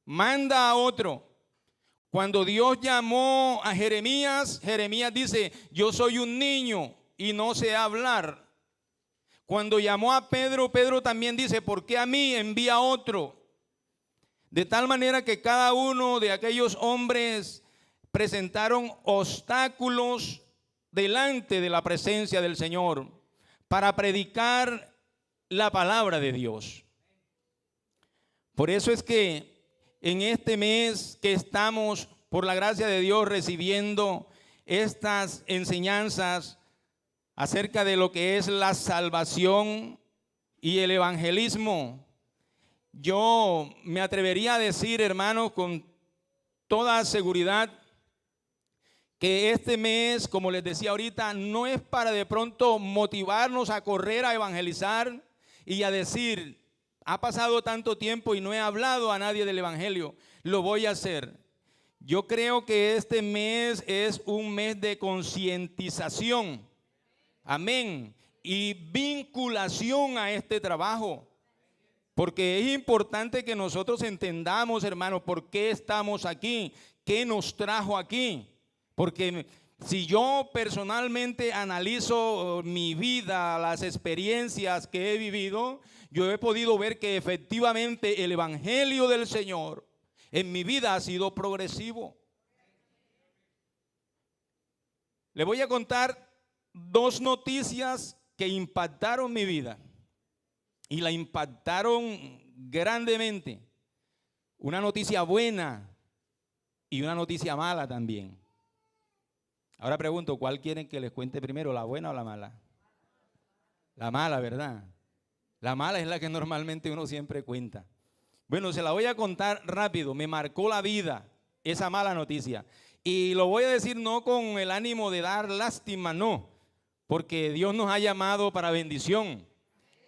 Manda a otro. Cuando Dios llamó a Jeremías, Jeremías dice: yo soy un niño y no sé hablar. Cuando llamó a Pedro, Pedro también dice: ¿por qué a mí? Envía a otro. De tal manera que cada uno de aquellos hombres presentaron obstáculos delante de la presencia del Señor para predicar la palabra de Dios. Por eso es que en este mes que estamos, por la gracia de Dios, recibiendo estas enseñanzas acerca de lo que es la salvación y el evangelismo. Yo me atrevería a decir, hermanos, con toda seguridad, que este mes, como les decía ahorita, no es para de pronto motivarnos a correr a evangelizar y a decir, ha pasado tanto tiempo y no he hablado a nadie del evangelio, lo voy a hacer. Yo creo que este mes es un mes de concientización, amén, y vinculación a este trabajo. Porque es importante que nosotros entendamos, hermanos, por qué estamos aquí, qué nos trajo aquí. Porque si yo personalmente analizo mi vida, las experiencias que he vivido, yo he podido ver que efectivamente el evangelio del Señor en mi vida ha sido progresivo. Le voy a contar dos noticias que impactaron mi vida. Y la impactaron grandemente. Una noticia buena y una noticia mala también. Ahora pregunto, ¿cuál quieren que les cuente primero, la buena o la mala? La mala, ¿verdad? La mala es la que normalmente uno siempre cuenta. Bueno, se la voy a contar rápido. Me marcó la vida esa mala noticia. Y lo voy a decir no con el ánimo de dar lástima, no. Porque Dios nos ha llamado para bendición.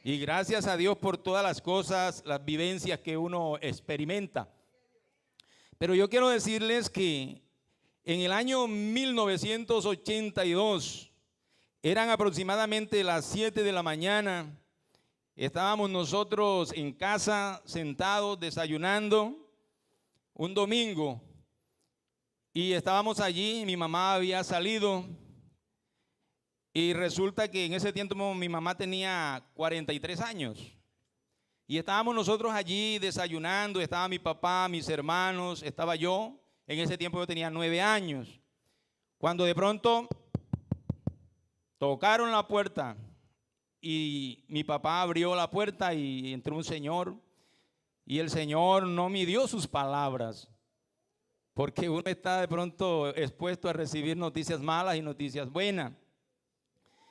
Y gracias a Dios por todas las cosas, las vivencias que uno experimenta. Pero yo quiero decirles que en el año 1982, eran aproximadamente las 7 de la mañana, estábamos nosotros en casa sentados desayunando un domingo y estábamos allí, mi mamá había salido. Y resulta que en ese tiempo mi mamá tenía 43 años. Y estábamos nosotros allí desayunando, estaba mi papá, mis hermanos, estaba yo. En ese tiempo yo tenía 9 años. Cuando de pronto tocaron la puerta y mi papá abrió la puerta y entró un señor. Y el señor no midió sus palabras. Porque uno está de pronto expuesto a recibir noticias malas y noticias buenas.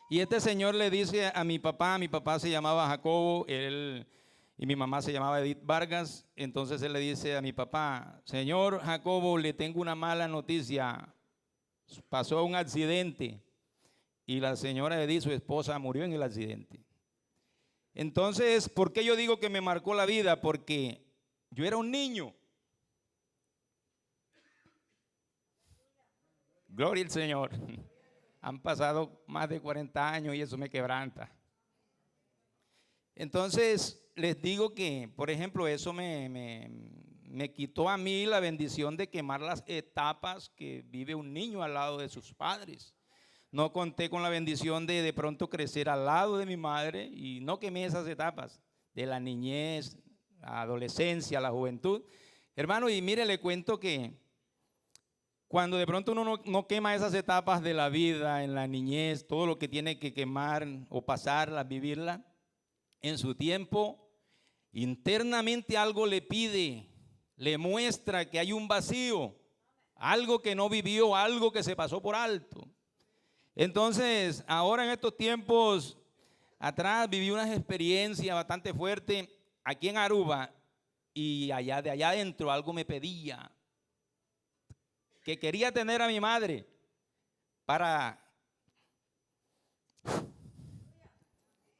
Y este señor le dice a mi papá se llamaba Jacobo, y mi mamá se llamaba Edith Vargas. Entonces él le dice a mi papá, señor Jacobo, le tengo una mala noticia, pasó un accidente y la señora Edith, su esposa, murió en el accidente. Entonces, ¿por qué yo digo que me marcó la vida? Porque yo era un niño. Gloria al Señor. Han pasado más de 40 años y eso me quebranta. Entonces, les digo que, por ejemplo, eso me quitó a mí la bendición de quemar las etapas que vive un niño al lado de sus padres. No conté con la bendición de pronto crecer al lado de mi madre y no quemé esas etapas de la niñez, la adolescencia, la juventud. Hermano, y mire, le cuento que cuando de pronto uno no quema esas etapas de la vida, en la niñez, todo lo que tiene que quemar o pasarla, vivirla, en su tiempo, internamente algo le pide, le muestra que hay un vacío, algo que no vivió, algo que se pasó por alto. Entonces, ahora en estos tiempos atrás viví unas experiencias bastante fuertes aquí en Aruba y de allá adentro algo me pedía, que quería tener a mi madre para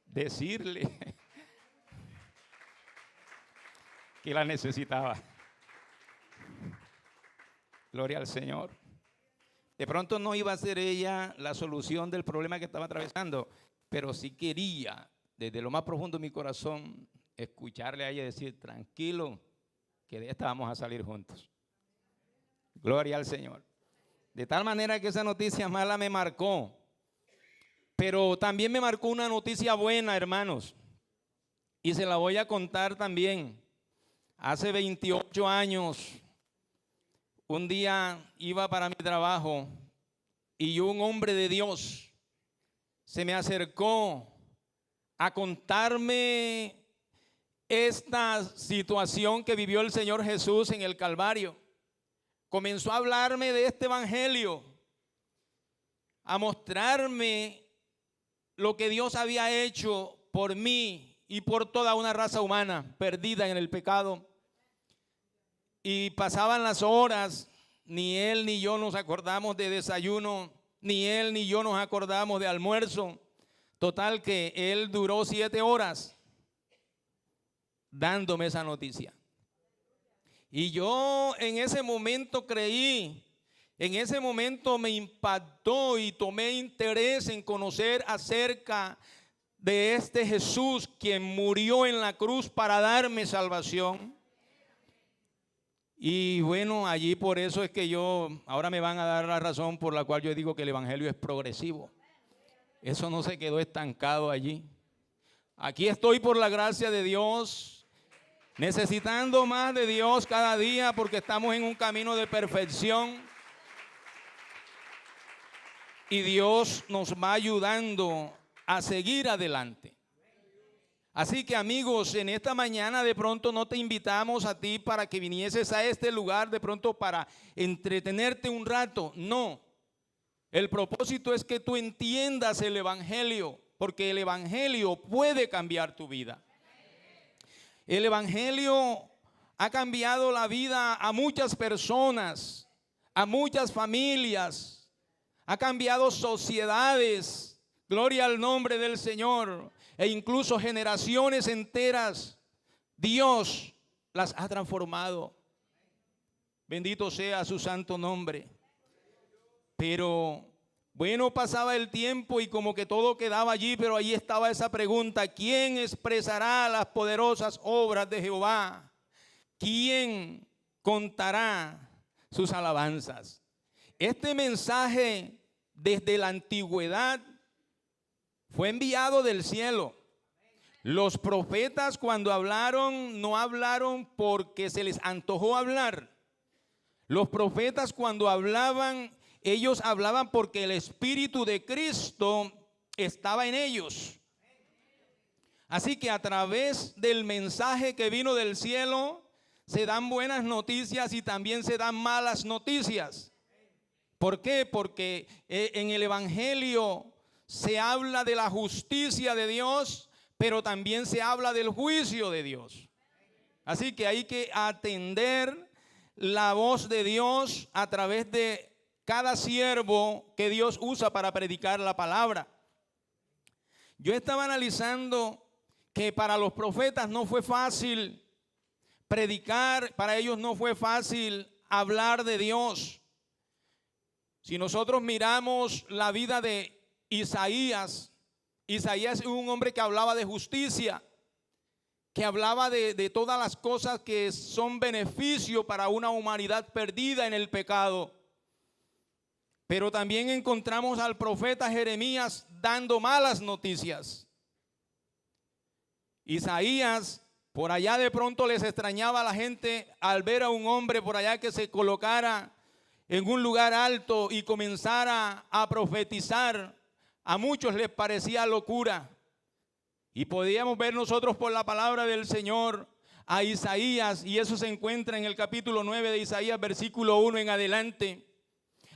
decirle que la necesitaba. Gloria al Señor. De pronto no iba a ser ella la solución del problema que estaba atravesando, pero sí quería, desde lo más profundo de mi corazón, escucharle a ella decir, tranquilo, que de esta vamos a salir juntos. Gloria al Señor. De tal manera que esa noticia mala me marcó. Pero también me marcó una noticia buena, hermanos. Y se la voy a contar también. Hace 28 años, un día iba para mi trabajo y un hombre de Dios se me acercó a contarme esta situación que vivió el Señor Jesús en el Calvario. Comenzó a hablarme de este evangelio, a mostrarme lo que Dios había hecho por mí y por toda una raza humana perdida en el pecado. Y pasaban las horas, ni él ni yo nos acordamos de desayuno, ni él ni yo nos acordamos de almuerzo. Total que él duró 7 horas dándome esa noticia. Y yo en ese momento creí, en ese momento me impactó y tomé interés en conocer acerca de este Jesús quien murió en la cruz para darme salvación. Y bueno, allí por eso es que ahora me van a dar la razón por la cual yo digo que el evangelio es progresivo. Eso no se quedó estancado allí. Aquí estoy por la gracia de Dios, necesitando más de Dios cada día porque estamos en un camino de perfección. Y Dios nos va ayudando a seguir adelante. Así que amigos, en esta mañana de pronto no te invitamos a ti para que vinieses a este lugar de pronto para entretenerte un rato. No, el propósito es que tú entiendas el evangelio, porque el evangelio puede cambiar tu vida. El evangelio ha cambiado la vida a muchas personas, a muchas familias, ha cambiado sociedades, gloria al nombre del Señor, e incluso generaciones enteras. Dios las ha transformado. Bendito sea su santo nombre. Pero bueno, pasaba el tiempo y como que todo quedaba allí, pero allí estaba esa pregunta: ¿quién expresará las poderosas obras de Jehová? ¿Quién contará sus alabanzas? Este mensaje desde la antigüedad fue enviado del cielo. Los profetas cuando hablaron, no hablaron porque se les antojó hablar. Los profetas cuando hablaban, ellos hablaban porque el Espíritu de Cristo estaba en ellos. Así que a través del mensaje que vino del cielo, se dan buenas noticias y también se dan malas noticias. ¿Por qué? Porque en el evangelio se habla de la justicia de Dios, pero también se habla del juicio de Dios. Así que hay que atender la voz de Dios a través de cada siervo que Dios usa para predicar la palabra. Yo estaba analizando que para los profetas no fue fácil predicar, para ellos no fue fácil hablar de Dios. Si nosotros miramos la vida de Isaías, Isaías es un hombre que hablaba de justicia, que hablaba de todas las cosas que son beneficio para una humanidad perdida en el pecado. Pero también encontramos al profeta Jeremías dando malas noticias. Isaías, por allá de pronto les extrañaba a la gente al ver a un hombre por allá que se colocara en un lugar alto y comenzara a profetizar. A muchos les parecía locura. Y podíamos ver nosotros por la palabra del Señor a Isaías, y eso se encuentra en el capítulo 9 de Isaías, versículo 1 en adelante.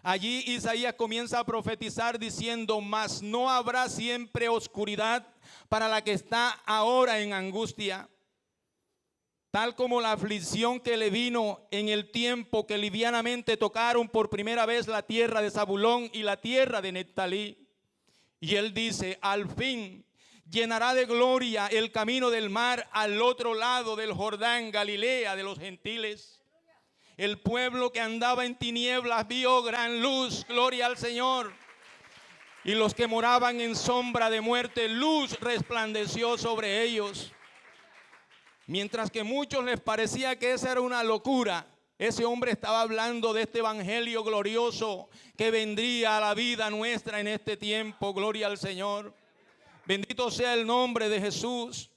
Allí Isaías comienza a profetizar diciendo: mas no habrá siempre oscuridad para la que está ahora en angustia, tal como la aflicción que le vino en el tiempo que livianamente tocaron por primera vez la tierra de Zabulón y la tierra de Neftalí. Y él dice: al fin llenará de gloria el camino del mar al otro lado del Jordán, Galilea de los gentiles. El pueblo que andaba en tinieblas vio gran luz, gloria al Señor. Y los que moraban en sombra de muerte, luz resplandeció sobre ellos. Mientras que a muchos les parecía que esa era una locura, ese hombre estaba hablando de este evangelio glorioso que vendría a la vida nuestra en este tiempo, gloria al Señor. Bendito sea el nombre de Jesús.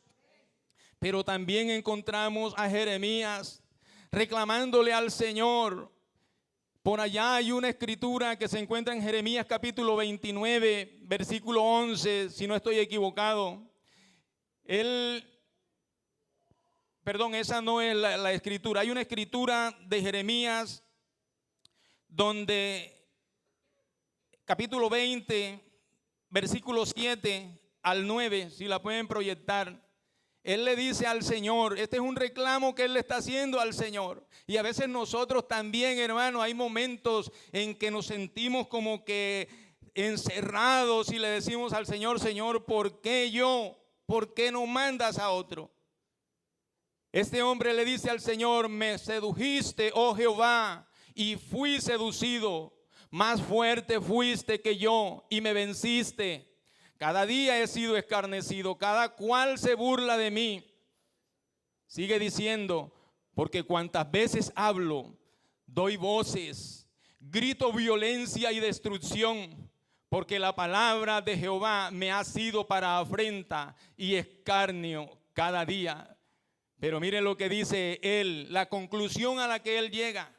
Pero también encontramos a Jeremías reclamándole al Señor. Por allá hay una escritura que se encuentra en Jeremías capítulo 29, versículo 11, si no estoy equivocado. Él perdón, esa no es la escritura. Hay una escritura de Jeremías donde capítulo 20, versículo 7 al 9, si la pueden proyectar. Él le dice al Señor, este es un reclamo que él le está haciendo al Señor. Y a veces nosotros también, hermano, hay momentos en que nos sentimos como que encerrados y le decimos al Señor, Señor, ¿por qué yo? ¿Por qué no mandas a otro? Este hombre le dice al Señor, me sedujiste, oh Jehová, y fui seducido. Más fuerte fuiste que yo y me venciste. Cada día he sido escarnecido, cada cual se burla de mí. Sigue diciendo, porque cuantas veces hablo, doy voces, grito violencia y destrucción, porque la palabra de Jehová me ha sido para afrenta y escarnio cada día. Pero mire lo que dice él, la conclusión a la que él llega.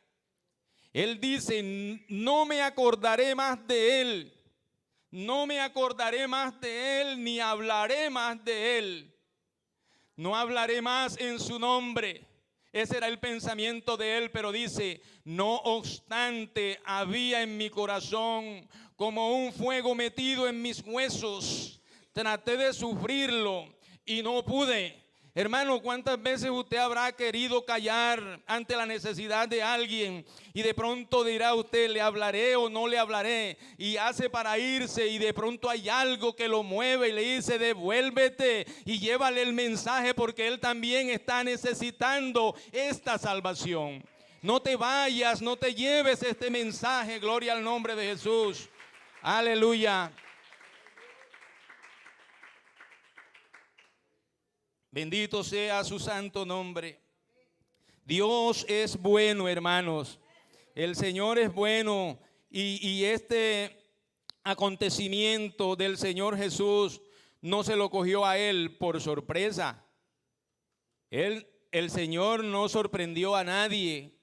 Él dice, no me acordaré más de él. No me acordaré más de él, ni hablaré más de él. No hablaré más en su nombre. Ese era el pensamiento de él, pero dice, no obstante, había en mi corazón como un fuego metido en mis huesos. Traté de sufrirlo y no pude. Hermano, ¿cuántas veces usted habrá querido callar ante la necesidad de alguien? Y de pronto dirá usted, ¿le hablaré o no le hablaré? Y hace para irse y de pronto hay algo que lo mueve y le dice, devuélvete y llévale el mensaje porque él también está necesitando esta salvación. No te vayas, no te lleves este mensaje, gloria al nombre de Jesús. Aleluya. Bendito sea su santo nombre. Dios es bueno, hermanos. El Señor es bueno. Y este acontecimiento del Señor Jesús no se lo cogió a él por sorpresa. El Señor no sorprendió a nadie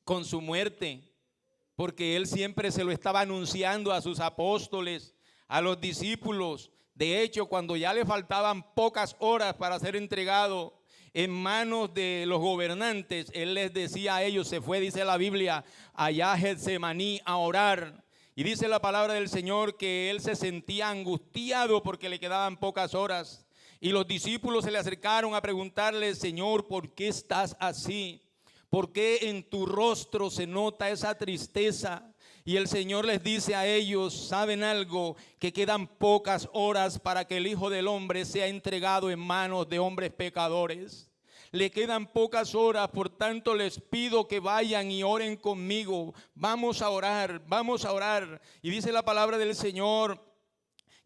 con su muerte, porque él siempre se lo estaba anunciando a sus apóstoles, a los discípulos. De hecho, cuando ya le faltaban pocas horas para ser entregado en manos de los gobernantes, él les decía a ellos, se fue, dice la Biblia, allá a Getsemaní a orar. Y dice la palabra del Señor que él se sentía angustiado porque le quedaban pocas horas. Y los discípulos se le acercaron a preguntarle, Señor, ¿por qué estás así? ¿Por qué en tu rostro se nota esa tristeza? Y el Señor les dice a ellos, ¿saben algo? Que quedan pocas horas para que el Hijo del Hombre sea entregado en manos de hombres pecadores. Le quedan pocas horas, por tanto les pido que vayan y oren conmigo. Vamos a orar, vamos a orar. Y dice la palabra del Señor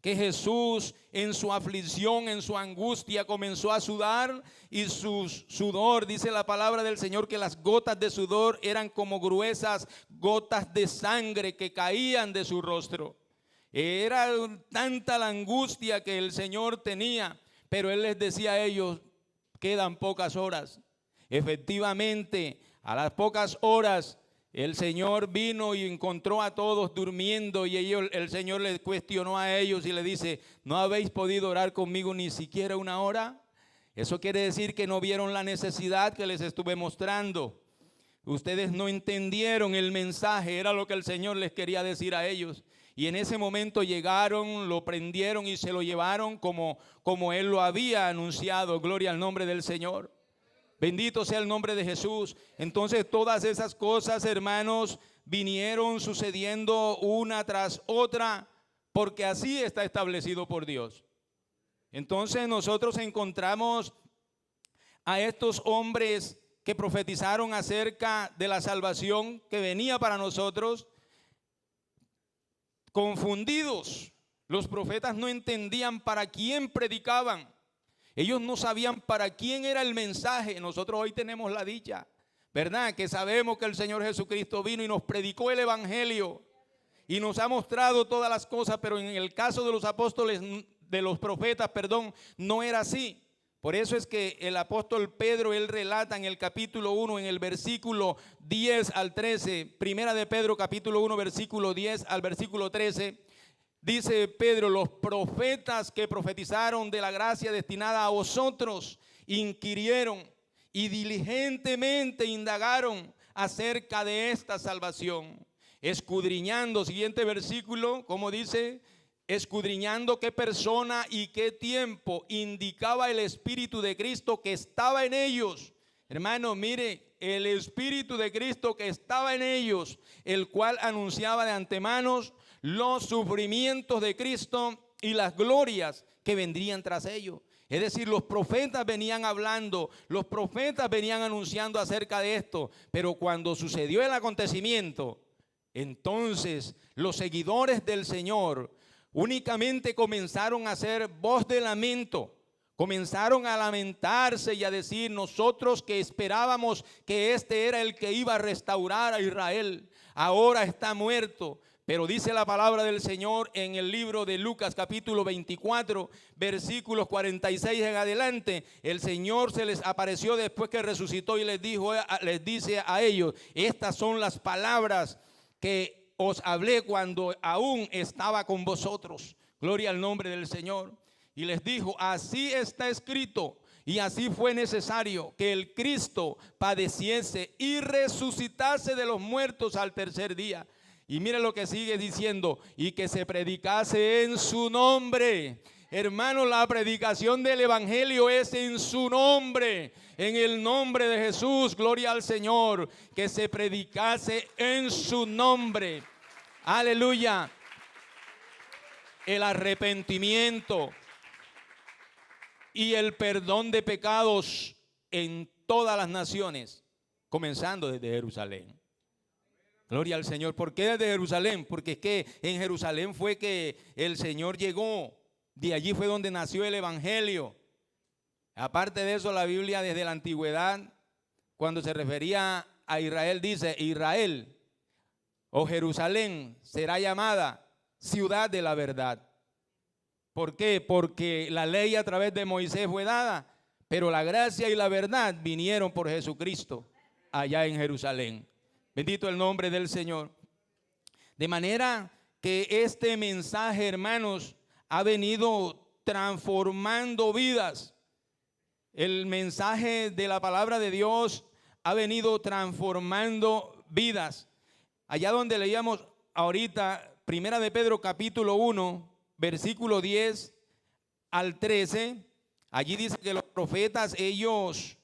que Jesús en su aflicción, en su angustia, comenzó a sudar y su sudor, dice la palabra del Señor, que las gotas de sudor eran como gruesas gotas de sangre que caían de su rostro. Era tanta la angustia que el Señor tenía, pero Él les decía a ellos, quedan pocas horas. Efectivamente, a las pocas horas, el Señor vino y encontró a todos durmiendo y el Señor les cuestionó a ellos y le dice, ¿no habéis podido orar conmigo ni siquiera una hora? Eso quiere decir que no vieron la necesidad que les estuve mostrando. Ustedes no entendieron el mensaje, era lo que el Señor les quería decir a ellos. Y en ese momento llegaron, lo prendieron y se lo llevaron como Él lo había anunciado. Gloria al nombre del Señor. Bendito sea el nombre de Jesús. Entonces todas esas cosas, hermanos, vinieron sucediendo una tras otra, porque así está establecido por Dios. Entonces nosotros encontramos a estos hombres que profetizaron acerca de la salvación que venía para nosotros, confundidos. Los profetas no entendían para quién predicaban. Ellos no sabían para quién era el mensaje. Nosotros hoy tenemos la dicha, ¿verdad? Que sabemos que el Señor Jesucristo vino y nos predicó el evangelio y nos ha mostrado todas las cosas, pero en el caso de los apóstoles, de los profetas, perdón, no era así. Por eso es que el apóstol Pedro, él relata en el capítulo 1, en el versículo 10 al 13, primera de Pedro capítulo 1, versículo 10 al versículo 13, dice Pedro, los profetas que profetizaron de la gracia destinada a vosotros inquirieron y diligentemente indagaron acerca de esta salvación, escudriñando, siguiente versículo, como dice, escudriñando qué persona y qué tiempo indicaba el Espíritu de Cristo que estaba en ellos. Hermano, mire, el Espíritu de Cristo que estaba en ellos, el cual anunciaba de antemano los sufrimientos de Cristo y las glorias que vendrían tras ellos. Es decir, los profetas venían hablando, los profetas venían anunciando acerca de esto, pero cuando sucedió el acontecimiento, entonces los seguidores del Señor únicamente comenzaron a hacer voz de lamento. Comenzaron a lamentarse y a decir: nosotros que esperábamos que este era el que iba a restaurar a Israel, ahora está muerto. Pero dice la palabra del Señor en el libro de Lucas capítulo 24, versículos 46 en adelante. El Señor se les apareció después que resucitó y les dice a ellos: estas son las palabras que os hablé cuando aún estaba con vosotros. Gloria al nombre del Señor. Y les dijo: así está escrito y así fue necesario que el Cristo padeciese y resucitase de los muertos al tercer día. Y mire lo que sigue diciendo: y que se predicase en su nombre. Hermano, la predicación del evangelio es en su nombre, en el nombre de Jesús. Gloria al Señor. Que se predicase en su nombre. Aleluya. El arrepentimiento y el perdón de pecados en todas las naciones, comenzando desde Jerusalén. Gloria al Señor. ¿Por qué desde Jerusalén? Porque es que en Jerusalén fue que el Señor llegó. De allí fue donde nació el evangelio. Aparte de eso, la Biblia desde la antigüedad, cuando se refería a Israel, dice: Israel o Jerusalén será llamada ciudad de la verdad. ¿Por qué? Porque la ley a través de Moisés fue dada, pero la gracia y la verdad vinieron por Jesucristo allá en Jerusalén. Bendito el nombre del Señor. De manera que este mensaje, hermanos, ha venido transformando vidas. El mensaje de la palabra de Dios ha venido transformando vidas. Allá donde leíamos ahorita, Primera de Pedro capítulo 1, versículo 10 al 13, allí dice que los profetas, ellos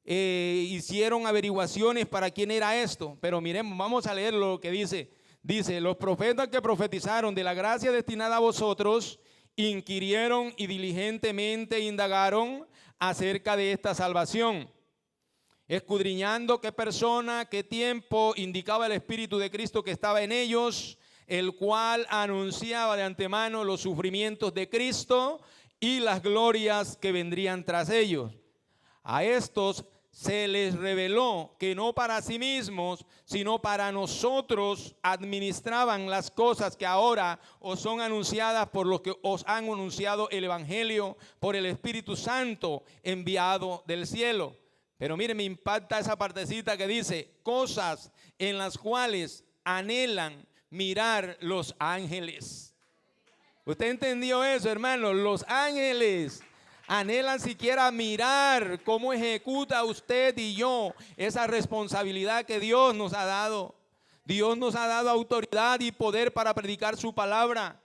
hicieron averiguaciones para quién era esto. Pero miremos, vamos a leer lo que dice. Dice: los profetas que profetizaron de la gracia destinada a vosotros, inquirieron y diligentemente indagaron acerca de esta salvación, escudriñando qué persona, qué tiempo indicaba el Espíritu de Cristo que estaba en ellos, el cual anunciaba de antemano los sufrimientos de Cristo y las glorias que vendrían tras ellos. A estos se les reveló que no para sí mismos, sino para nosotros administraban las cosas que ahora os son anunciadas por los que os han anunciado el evangelio por el Espíritu Santo enviado del cielo. Pero mire, me impacta esa partecita que dice: cosas en las cuales anhelan mirar los ángeles. ¿Usted entendió eso, hermano? Los ángeles anhelan siquiera mirar cómo ejecuta usted y yo esa responsabilidad que Dios nos ha dado. Dios nos ha dado autoridad y poder para predicar su palabra.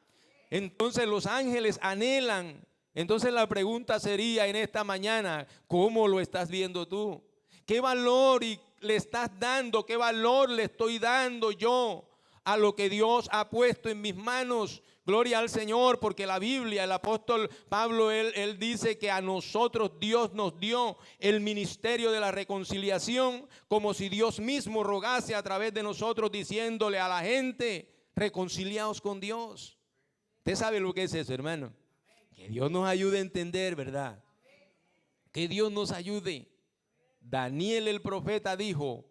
Entonces los ángeles anhelan. Entonces la pregunta sería en esta mañana: ¿cómo lo estás viendo tú? ¿Qué valor le estás dando? ¿Qué valor le estoy dando yo a lo que Dios ha puesto en mis manos? Gloria al Señor, porque la Biblia, el apóstol Pablo, él dice que a nosotros Dios nos dio el ministerio de la reconciliación, como si Dios mismo rogase a través de nosotros, diciéndole a la gente: reconciliaos con Dios. Usted sabe lo que es eso, hermano. Que Dios nos ayude a entender, ¿verdad? Que Dios nos ayude. Daniel el profeta dijo: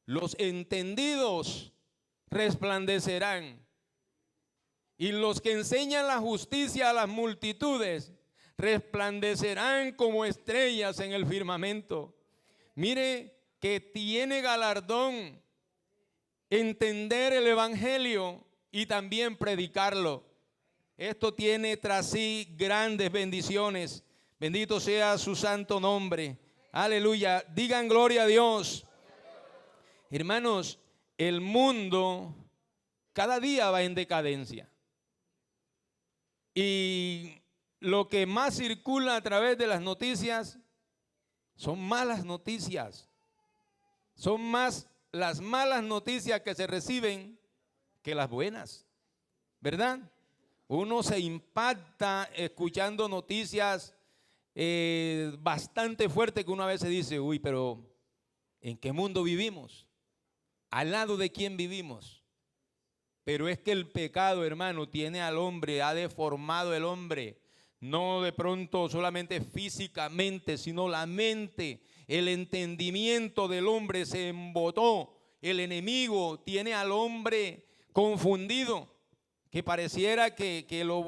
los entendidos resplandecerán, y los que enseñan la justicia a las multitudes resplandecerán como estrellas en el firmamento. Mire que tiene galardón entender el evangelio y también predicarlo. Esto tiene tras sí grandes bendiciones. Bendito sea su santo nombre. Aleluya. Digan gloria a Dios. Hermanos, el mundo cada día va en decadencia. Y lo que más circula a través de las noticias son malas noticias. Son más las malas noticias que se reciben que las buenas, ¿verdad? Uno se impacta escuchando noticias bastante fuertes que uno a veces dice, uy, pero ¿en qué mundo vivimos? ¿Al lado de quién vivimos? Pero es que el pecado, hermano, tiene al hombre, ha deformado el hombre, no de pronto solamente físicamente, sino la mente, el entendimiento del hombre se embotó. El enemigo tiene al hombre confundido, que pareciera que lo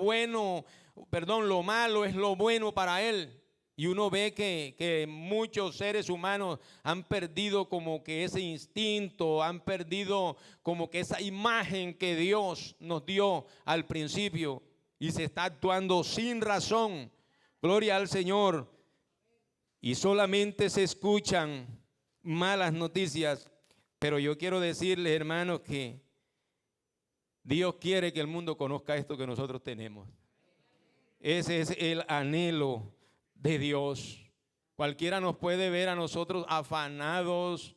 malo es lo bueno para él. Y uno ve que muchos seres humanos han perdido como que ese instinto, han perdido como que esa imagen que Dios nos dio al principio y se está actuando sin razón. Gloria al Señor. Y solamente se escuchan malas noticias. Pero yo quiero decirles, hermanos, que Dios quiere que el mundo conozca esto que nosotros tenemos. Ese es el anhelo de Dios. Cualquiera nos puede ver a nosotros afanados,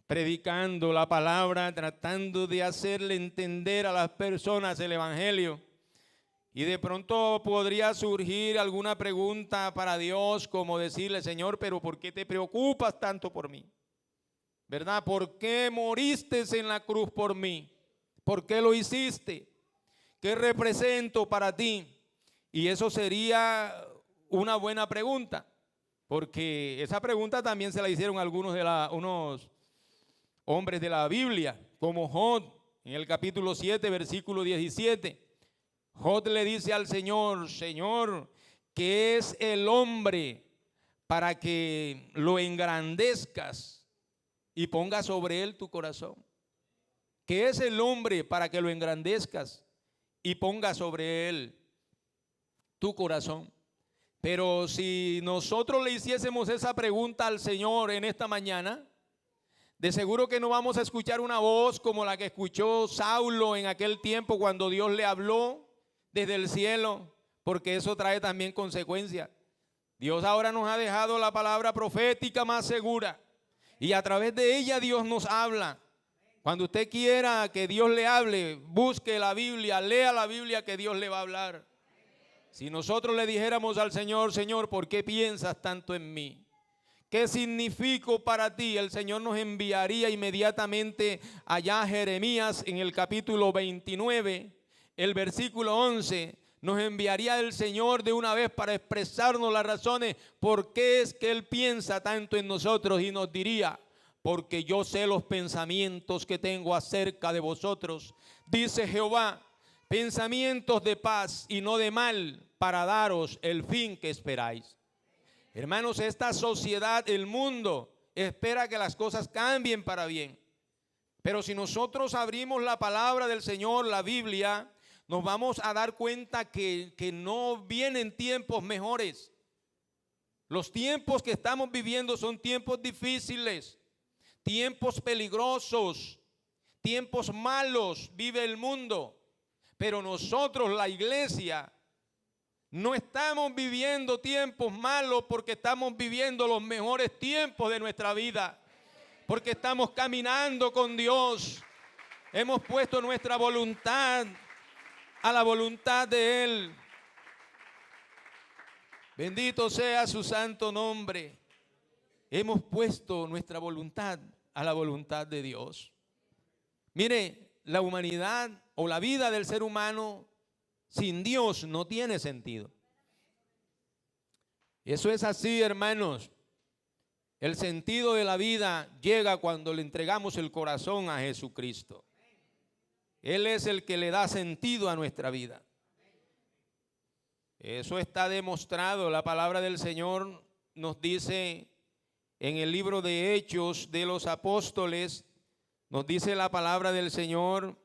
predicando la palabra, tratando de hacerle entender a las personas el evangelio. Y de pronto podría surgir alguna pregunta para Dios, como decirle, Señor, pero ¿por qué te preocupas tanto por mí? ¿Verdad? ¿Por qué moriste en la cruz por mí? ¿Por qué lo hiciste? ¿Qué represento para ti? Y eso sería una buena pregunta, porque esa pregunta también se la hicieron unos hombres de la Biblia, como Job, en el capítulo 7, versículo 17. Job le dice al Señor, Señor, ¿qué es el hombre para que lo engrandezcas y pongas sobre él tu corazón? ¿Qué es el hombre para que lo engrandezcas y pongas sobre él tu corazón? Pero si nosotros le hiciésemos esa pregunta al Señor en esta mañana, de seguro que no vamos a escuchar una voz como la que escuchó Saulo en aquel tiempo cuando Dios le habló desde el cielo, porque eso trae también consecuencias. Dios ahora nos ha dejado la palabra profética más segura y a través de ella Dios nos habla. Cuando usted quiera que Dios le hable, busque la Biblia, lea la Biblia que Dios le va a hablar. Si nosotros le dijéramos al Señor, Señor, ¿por qué piensas tanto en mí? ¿Qué significo para ti? El Señor nos enviaría inmediatamente allá a Jeremías en el capítulo 29, el versículo 11. Nos enviaría el Señor de una vez para expresarnos las razones por qué es que Él piensa tanto en nosotros y nos diría, porque yo sé los pensamientos que tengo acerca de vosotros, dice Jehová, pensamientos de paz y no de mal, para daros el fin que esperáis. Hermanos, esta sociedad, el mundo, espera que las cosas cambien para bien. Pero si nosotros abrimos la palabra del Señor, la Biblia, nos vamos a dar cuenta que no vienen tiempos mejores. Los tiempos que estamos viviendo son tiempos difíciles, tiempos peligrosos, tiempos malos vive el mundo. Pero nosotros, la iglesia, no estamos viviendo tiempos malos porque estamos viviendo los mejores tiempos de nuestra vida. Porque estamos caminando con Dios. Hemos puesto nuestra voluntad a la voluntad de Él. Bendito sea su santo nombre. Hemos puesto nuestra voluntad a la voluntad de Dios. Mire, la humanidad o la vida del ser humano sin Dios no tiene sentido. Eso es así, hermanos. El sentido de la vida llega cuando le entregamos el corazón a Jesucristo. Él es el que le da sentido a nuestra vida. Eso está demostrado. La palabra del Señor nos dice en el libro de Hechos de los Apóstoles, nos dice la palabra del Señor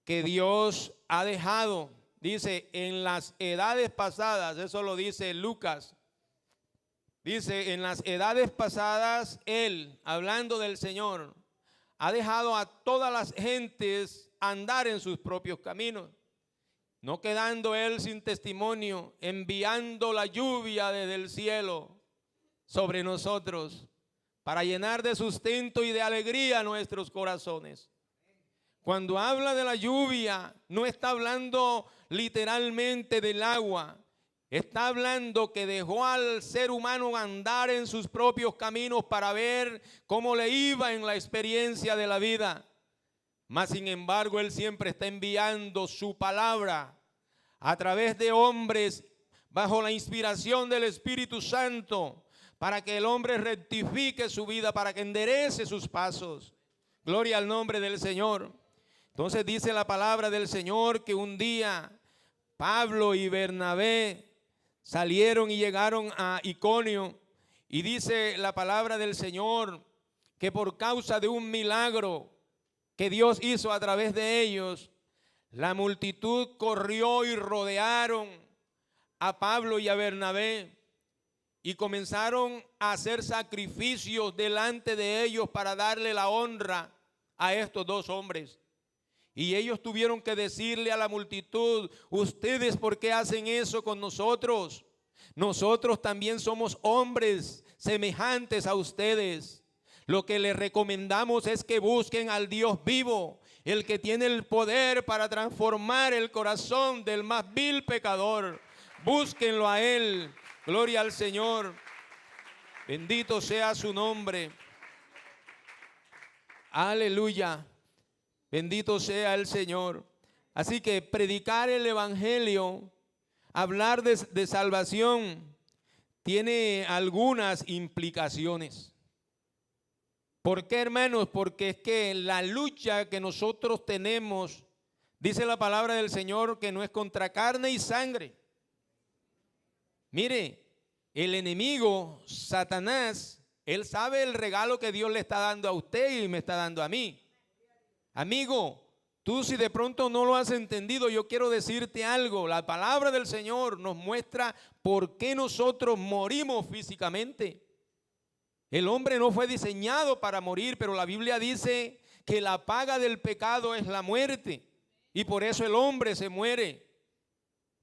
que Dios ha dejado, dice, en las edades pasadas, eso lo dice Lucas, Dice, en las edades pasadas, Él, hablando del Señor, ha dejado a todas las gentes andar en sus propios caminos, no quedando Él sin testimonio, enviando la lluvia desde el cielo sobre nosotros, para llenar de sustento y de alegría nuestros corazones. Cuando habla de la lluvia, no está hablando literalmente del agua. Está hablando que dejó al ser humano andar en sus propios caminos para ver cómo le iba en la experiencia de la vida. Mas sin embargo, Él siempre está enviando su palabra a través de hombres bajo la inspiración del Espíritu Santo, para que el hombre rectifique su vida, para que enderece sus pasos. Gloria al nombre del Señor. Entonces dice la palabra del Señor que un día Pablo y Bernabé salieron y llegaron a Iconio, y dice la palabra del Señor que por causa de un milagro que Dios hizo a través de ellos, la multitud corrió y rodearon a Pablo y a Bernabé y comenzaron a hacer sacrificios delante de ellos para darle la honra a estos dos hombres. Y ellos tuvieron que decirle a la multitud: ustedes, ¿por qué hacen eso con nosotros? Nosotros también somos hombres semejantes a ustedes. Lo que les recomendamos es que busquen al Dios vivo, el que tiene el poder para transformar el corazón del más vil pecador. Búsquenlo a Él. Gloria al Señor. Bendito sea su nombre. Aleluya. Bendito sea el Señor. Así que predicar el evangelio, hablar de salvación, tiene algunas implicaciones. ¿Por qué, hermanos? Porque es que la lucha que nosotros tenemos, dice la palabra del Señor, que no es contra carne y sangre. Mire, el enemigo, Satanás, él sabe el regalo que Dios le está dando a usted y me está dando a mí. Amigo, tú si de pronto no lo has entendido, yo quiero decirte algo. La palabra del Señor nos muestra por qué nosotros morimos físicamente. El hombre no fue diseñado para morir, pero la Biblia dice que la paga del pecado es la muerte, y por eso el hombre se muere.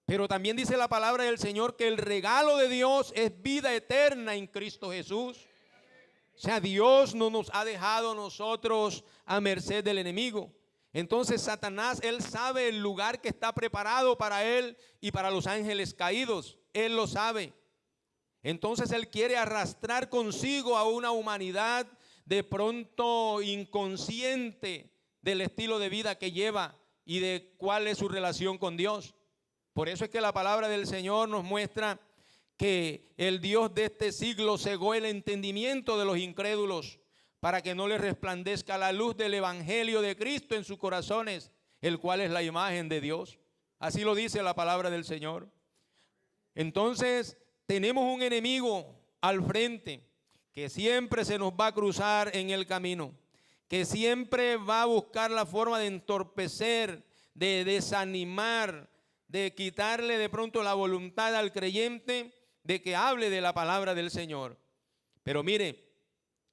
Pero también dice la palabra del Señor que el regalo de Dios es vida eterna en Cristo Jesús. O sea, Dios no nos ha dejado nosotros a merced del enemigo. Entonces Satanás, él sabe el lugar que está preparado para él y para los ángeles caídos. Él lo sabe. Entonces él quiere arrastrar consigo a una humanidad de pronto inconsciente del estilo de vida que lleva y de cuál es su relación con Dios. Por eso es que la palabra del Señor nos muestra que el Dios de este siglo cegó el entendimiento de los incrédulos para que no les resplandezca la luz del evangelio de Cristo en sus corazones, el cual es la imagen de Dios. Así lo dice la palabra del Señor. Entonces tenemos un enemigo al frente que siempre se nos va a cruzar en el camino, que siempre va a buscar la forma de entorpecer, de desanimar, de quitarle de pronto la voluntad al creyente de que hable de la palabra del Señor. Pero mire,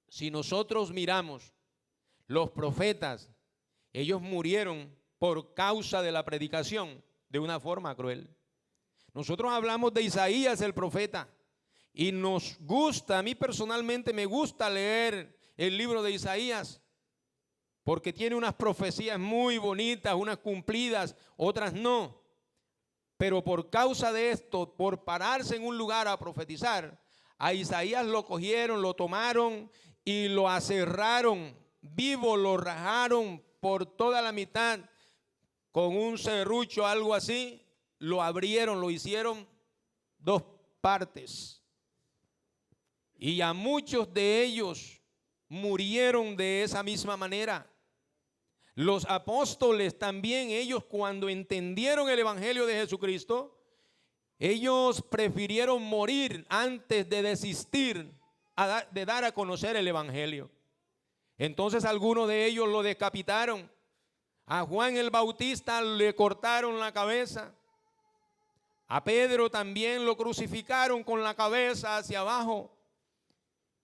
si nosotros miramos, los profetas, ellos murieron por causa de la predicación de una forma cruel. Nosotros hablamos de Isaías el profeta y nos gusta, a mí personalmente me gusta leer el libro de Isaías porque tiene unas profecías muy bonitas, unas cumplidas, otras no. Pero por causa de esto, por pararse en un lugar a profetizar, a Isaías lo cogieron, lo tomaron y lo aserraron vivo, lo rajaron por toda la mitad con un serrucho, algo así, lo abrieron, lo hicieron dos partes. Y a muchos de ellos murieron de esa misma manera. Los apóstoles también, ellos cuando entendieron el evangelio de Jesucristo, ellos prefirieron morir antes de desistir de dar a conocer el evangelio. Entonces algunos de ellos lo decapitaron. A Juan el Bautista le cortaron la cabeza. A Pedro también lo crucificaron con la cabeza hacia abajo.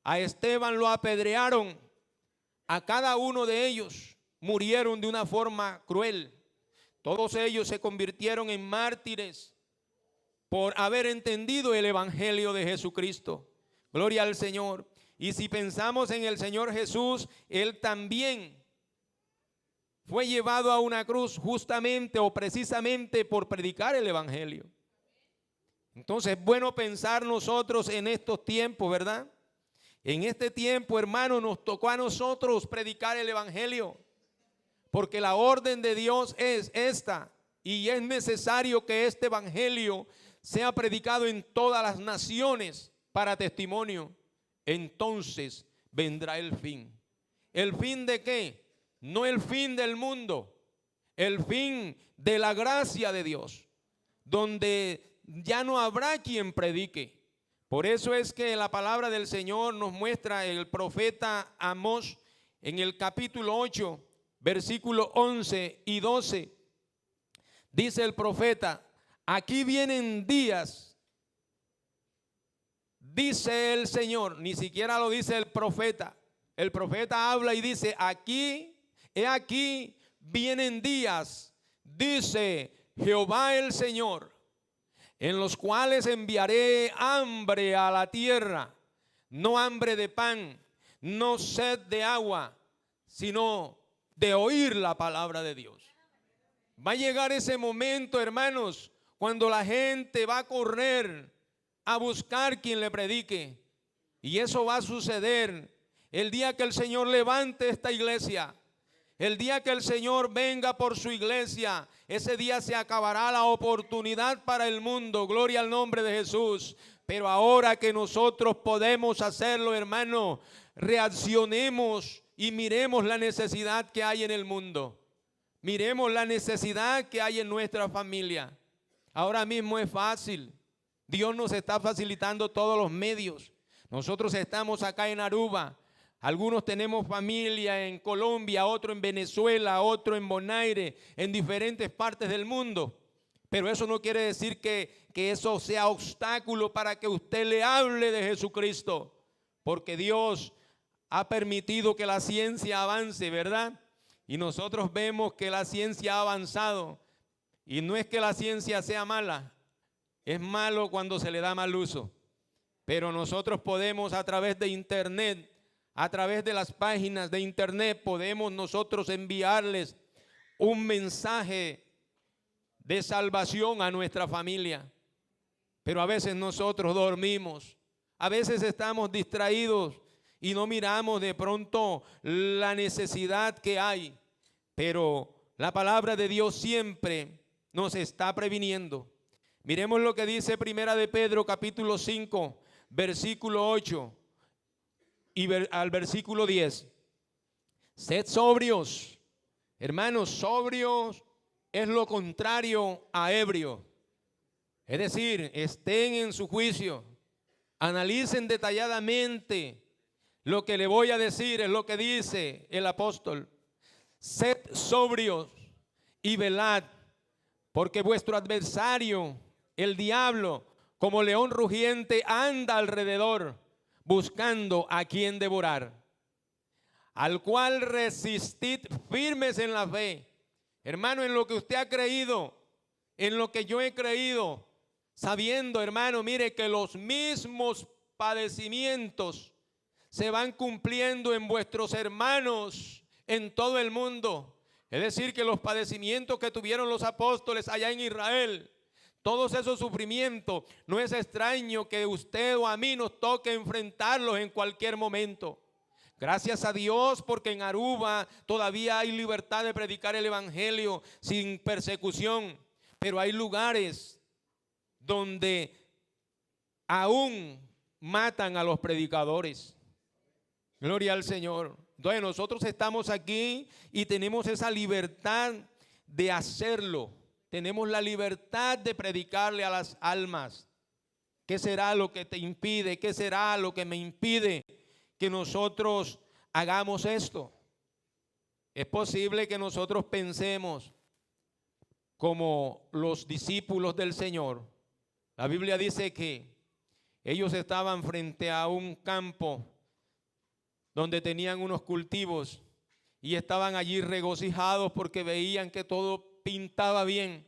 A Esteban lo apedrearon, a cada uno de ellos murieron de una forma cruel. Todos ellos se convirtieron en mártires por haber entendido el evangelio de Jesucristo. Gloria al Señor. Y si pensamos en el Señor Jesús, Él también fue llevado a una cruz justamente o precisamente por predicar el evangelio. Entonces es bueno pensar nosotros en estos tiempos, ¿verdad? En este tiempo, hermano, nos tocó a nosotros predicar el evangelio, porque la orden de Dios es esta, y es necesario que este evangelio sea predicado en todas las naciones para testimonio. Entonces vendrá el fin. ¿El fin de qué? No el fin del mundo, el fin de la gracia de Dios, donde ya no habrá quien predique. Por eso es que la palabra del Señor nos muestra el profeta Amós en el capítulo 8, versículo 11 y 12. Dice el profeta: aquí vienen días, dice el Señor, ni siquiera lo dice el profeta. El profeta habla y dice: he aquí vienen días, dice Jehová el Señor, en los cuales enviaré hambre a la tierra, no hambre de pan, no sed de agua, sino de oír la palabra de Dios. Va a llegar ese momento, hermanos, cuando la gente va a correr a buscar quien le predique. Y eso va a suceder el día que el Señor levante esta iglesia. El día que el Señor venga por su iglesia, ese día se acabará la oportunidad para el mundo. Gloria al nombre de Jesús. Pero ahora que nosotros podemos hacerlo, hermano, reaccionemos y miremos la necesidad que hay en el mundo. Miremos la necesidad que hay en nuestra familia. Ahora mismo es fácil. Dios nos está facilitando todos los medios. Nosotros estamos acá en Aruba. Algunos tenemos familia en Colombia, otro en Venezuela, otro en Bonaire, en diferentes partes del mundo. Pero eso no quiere decir que eso sea obstáculo para que usted le hable de Jesucristo. Porque Dios ha permitido que la ciencia avance, ¿verdad? Y nosotros vemos que la ciencia ha avanzado. Y no es que la ciencia sea mala. Es malo cuando se le da mal uso. Pero nosotros podemos a través de internet, a través de las páginas de internet, podemos nosotros enviarles un mensaje de salvación a nuestra familia. Pero a veces nosotros dormimos, a veces estamos distraídos y no miramos de pronto la necesidad que hay. Pero la palabra de Dios siempre nos está previniendo. Miremos lo que dice Primera de Pedro capítulo 5, versículo 8 y al versículo 10. Sed sobrios. Hermanos, sobrios es lo contrario a ebrio. Es decir, estén en su juicio. Analicen detalladamente lo que le voy a decir, es lo que dice el apóstol. Sed sobrios y velad, porque vuestro adversario, el diablo, como león rugiente, anda alrededor, buscando a quien devorar, al cual resistid firmes en la fe. Hermano, en lo que usted ha creído, en lo que yo he creído, sabiendo, hermano, mire que los mismos padecimientos se van cumpliendo en vuestros hermanos en todo el mundo. Es decir, que los padecimientos que tuvieron los apóstoles allá en Israel, todos esos sufrimientos, no es extraño que usted o a mí nos toque enfrentarlos en cualquier momento. Gracias a Dios, porque en Aruba todavía hay libertad de predicar el evangelio sin persecución. Pero hay lugares donde aún matan a los predicadores. Gloria al Señor. Entonces nosotros estamos aquí y tenemos esa libertad de hacerlo. Tenemos la libertad de predicarle a las almas. ¿Qué será lo que te impide? ¿Qué será lo que me impide que nosotros hagamos esto? Es posible que nosotros pensemos como los discípulos del Señor. La Biblia dice que ellos estaban frente a un campo donde tenían unos cultivos y estaban allí regocijados porque veían que todo pintaba bien.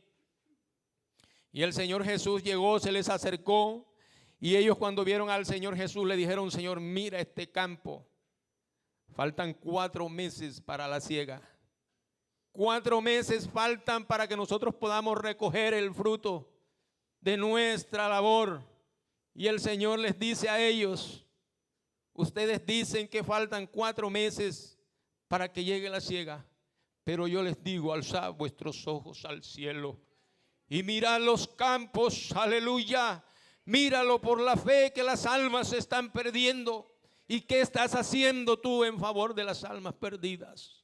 Y el Señor Jesús llegó, se les acercó, y ellos cuando vieron al Señor Jesús le dijeron: Señor, mira este campo, faltan 4 meses para la siega. 4 meses faltan para que nosotros podamos recoger el fruto de nuestra labor. Y el Señor les dice a ellos: ustedes dicen que faltan 4 meses para que llegue la siega, pero yo les digo, alzad vuestros ojos al cielo y mirad los campos, aleluya. Míralo por la fe, que las almas se están perdiendo. ¿Y qué estás haciendo tú en favor de las almas perdidas?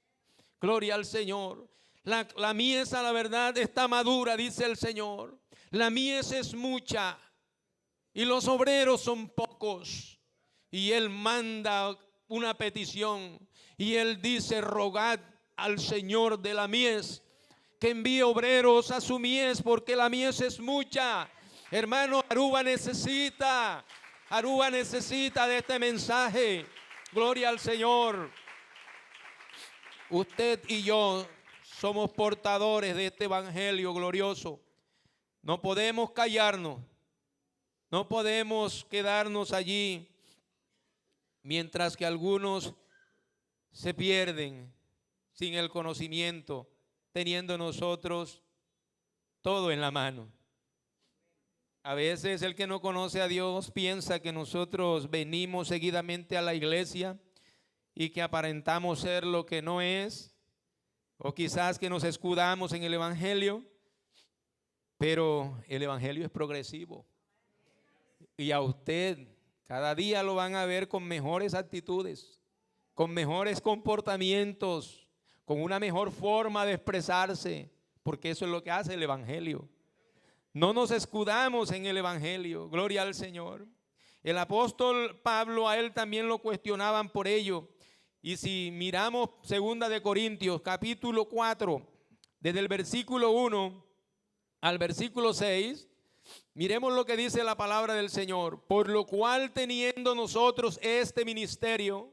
Gloria al Señor. La mies, a la verdad, está madura, dice el Señor. La mies es mucha y los obreros son pocos. Y Él manda una petición y Él dice: rogad al Señor de la mies que envíe obreros a su mies, porque la mies es mucha. Hermano, Aruba necesita de este mensaje. Gloria al Señor. Usted y yo somos portadores de este evangelio glorioso. No podemos callarnos, no podemos quedarnos allí mientras que algunos se pierden sin el conocimiento, teniendo nosotros todo en la mano. A veces el que no conoce a Dios piensa que nosotros venimos seguidamente a la iglesia y que aparentamos ser lo que no es, o quizás que nos escudamos en el evangelio, pero el evangelio es progresivo. Y a usted cada día lo van a ver con mejores actitudes, con mejores comportamientos, con una mejor forma de expresarse, porque eso es lo que hace el evangelio. No nos escudamos en el evangelio, gloria al Señor. El apóstol Pablo, a él también lo cuestionaban por ello. Y si miramos 2 de Corintios capítulo 4, desde el versículo 1 al versículo 6, miremos lo que dice la palabra del Señor. Por lo cual, teniendo nosotros este ministerio,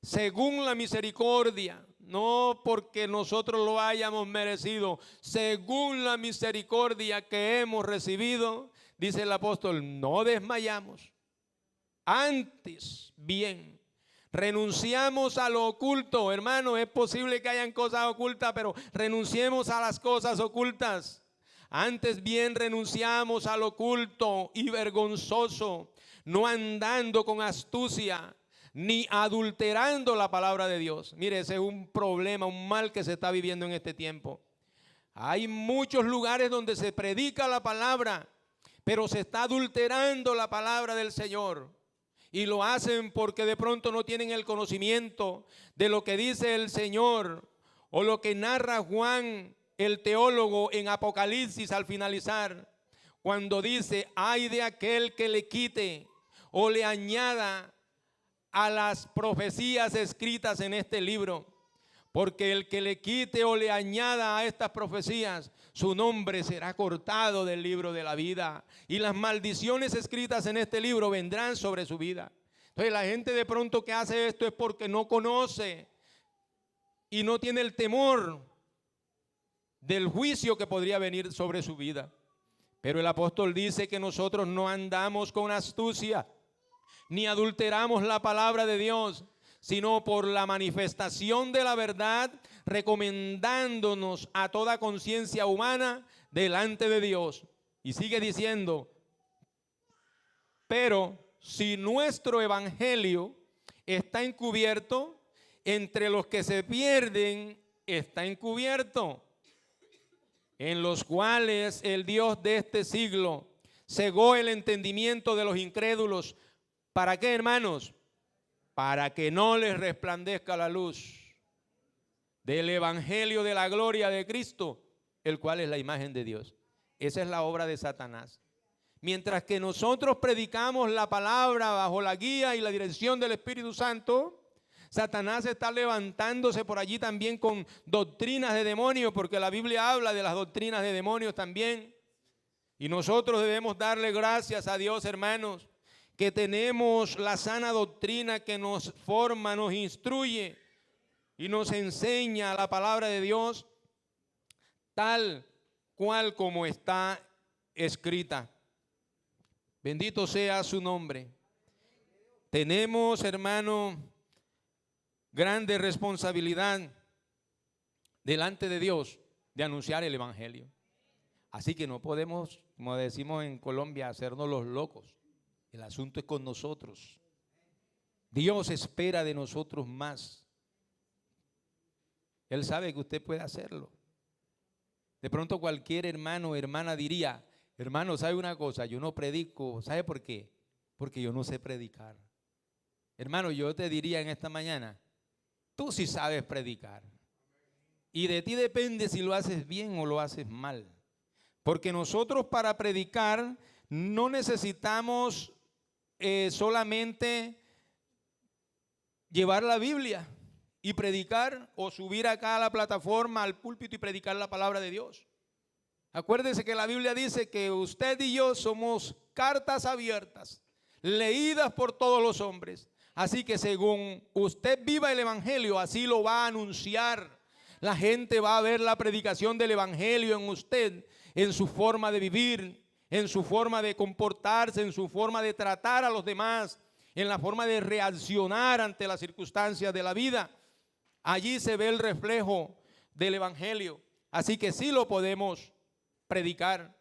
según la misericordia, no porque nosotros lo hayamos merecido, según la misericordia que hemos recibido, dice el apóstol, no desmayamos. Antes bien, renunciamos a lo oculto. Hermano, es posible que hayan cosas ocultas, pero renunciemos a las cosas ocultas. Antes bien renunciamos al oculto y vergonzoso, no andando con astucia, ni adulterando la palabra de Dios. Mire, ese es un problema, un mal que se está viviendo en este tiempo. Hay muchos lugares donde se predica la palabra, pero se está adulterando la palabra del Señor. Y lo hacen porque de pronto no tienen el conocimiento de lo que dice el Señor, o lo que narra Juan, el teólogo, en Apocalipsis al finalizar, cuando dice: ay de aquel que le quite o le añada a las profecías escritas en este libro, porque el que le quite o le añada a estas profecías, su nombre será cortado del libro de la vida, y las maldiciones escritas en este libro vendrán sobre su vida. Entonces la gente de pronto que hace esto es porque no conoce y no tiene el temor del juicio que podría venir sobre su vida. Pero el apóstol dice que nosotros no andamos con astucia, ni adulteramos la palabra de Dios, sino por la manifestación de la verdad, recomendándonos a toda conciencia humana delante de Dios. Y sigue diciendo: pero si nuestro evangelio está encubierto, entre los que se pierden está encubierto, en los cuales el Dios de este siglo cegó el entendimiento de los incrédulos. ¿Para qué, hermanos? Para que no les resplandezca la luz del evangelio de la gloria de Cristo, el cual es la imagen de Dios. Esa es la obra de Satanás. Mientras que nosotros predicamos la palabra bajo la guía y la dirección del Espíritu Santo, Satanás está levantándose por allí también con doctrinas de demonios, porque la Biblia habla de las doctrinas de demonios también. Y nosotros debemos darle gracias a Dios, hermanos, que tenemos la sana doctrina que nos forma, nos instruye y nos enseña la palabra de Dios tal cual como está escrita. Bendito sea su nombre. Tenemos, hermano, grande responsabilidad delante de Dios de anunciar el evangelio. Así que no podemos, como decimos en Colombia, hacernos los locos. El asunto es con nosotros. Dios espera de nosotros más. Él sabe que usted puede hacerlo. De pronto cualquier hermano o hermana diría, hermano, ¿sabe una cosa? Yo no predico. ¿Sabe por qué? Porque yo no sé predicar. Hermano, yo te diría en esta mañana, tú sí sabes predicar. Y de ti depende si lo haces bien o lo haces mal. Porque nosotros para predicar no necesitamos solamente llevar la Biblia y predicar o subir acá a la plataforma, al púlpito y predicar la palabra de Dios. Acuérdese que la Biblia dice que usted y yo somos cartas abiertas, leídas por todos los hombres. Así que según usted viva el evangelio, así lo va a anunciar. La gente va a ver la predicación del evangelio en usted, en su forma de vivir, en su forma de comportarse, en su forma de tratar a los demás, en la forma de reaccionar ante las circunstancias de la vida. Allí se ve el reflejo del evangelio. Así que sí lo podemos predicar.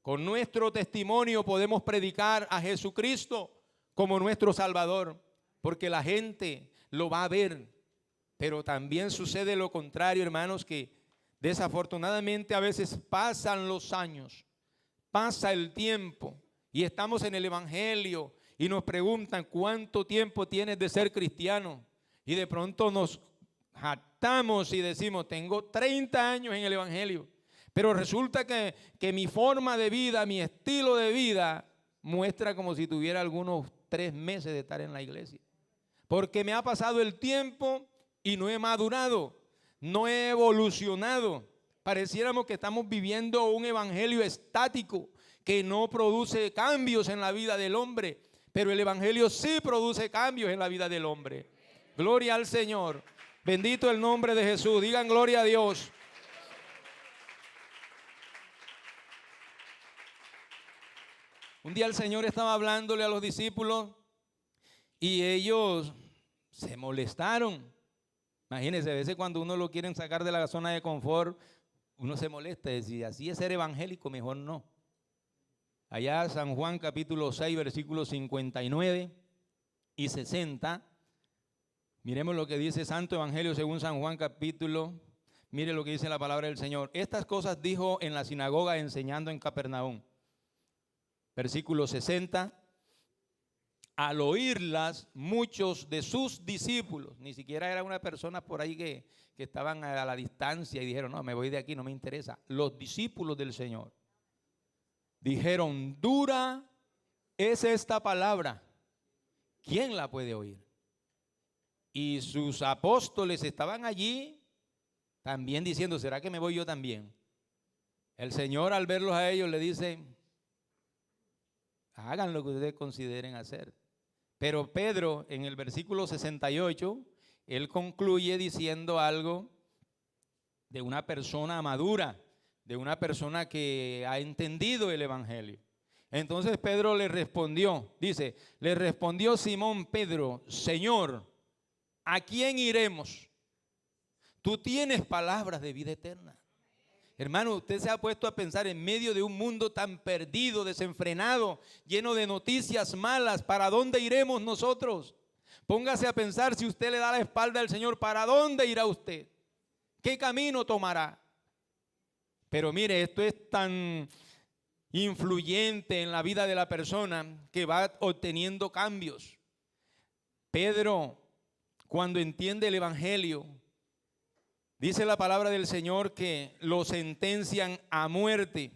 Con nuestro testimonio podemos predicar a Jesucristo como nuestro Salvador, porque la gente lo va a ver. Pero también sucede lo contrario, hermanos, que desafortunadamente a veces pasan los años, pasa el tiempo y estamos en el evangelio y nos preguntan cuánto tiempo tienes de ser cristiano, y de pronto nos jactamos y decimos tengo 30 años en el evangelio, pero resulta que mi forma de vida, mi estilo de vida muestra como si tuviera algunos 3 meses de estar en la iglesia, porque me ha pasado el tiempo y no he madurado, no he evolucionado. Pareciéramos que estamos viviendo un evangelio estático que no produce cambios en la vida del hombre, pero el evangelio sí produce cambios en la vida del hombre. Gloria al Señor. Bendito el nombre de Jesús. Digan gloria a Dios. Un día el Señor estaba hablándole a los discípulos y ellos se molestaron. Imagínense, a veces cuando uno lo quieren sacar de la zona de confort, uno se molesta, decir, así es ser evangélico, mejor no. Allá San Juan capítulo 6, versículos 59 y 60. Miremos lo que dice Santo Evangelio según San Juan capítulo. Mire lo que dice la palabra del Señor. Estas cosas dijo en la sinagoga enseñando en Capernaum. Versículo 60. Al oírlas, muchos de sus discípulos, ni siquiera era una persona por ahí que estaban a la distancia y dijeron, no, me voy de aquí, no me interesa. Los discípulos del Señor dijeron, dura es esta palabra, ¿quién la puede oír? Y sus apóstoles estaban allí también diciendo, ¿será que me voy yo también? El Señor al verlos a ellos le dice, hagan lo que ustedes consideren hacer. Pero Pedro en el versículo 68, él concluye diciendo algo de una persona madura, de una persona que ha entendido el evangelio. Entonces Pedro le respondió, dice, le respondió Simón Pedro, Señor, ¿a quién iremos? Tú tienes palabras de vida eterna. Hermano, usted se ha puesto a pensar en medio de un mundo tan perdido, desenfrenado, lleno de noticias malas, ¿para dónde iremos nosotros? Póngase a pensar, si usted le da la espalda al Señor, ¿para dónde irá usted? ¿Qué camino tomará? Pero mire, esto es tan influyente en la vida de la persona que va obteniendo cambios. Pedro, cuando entiende el evangelio, dice la palabra del Señor que lo sentencian a muerte.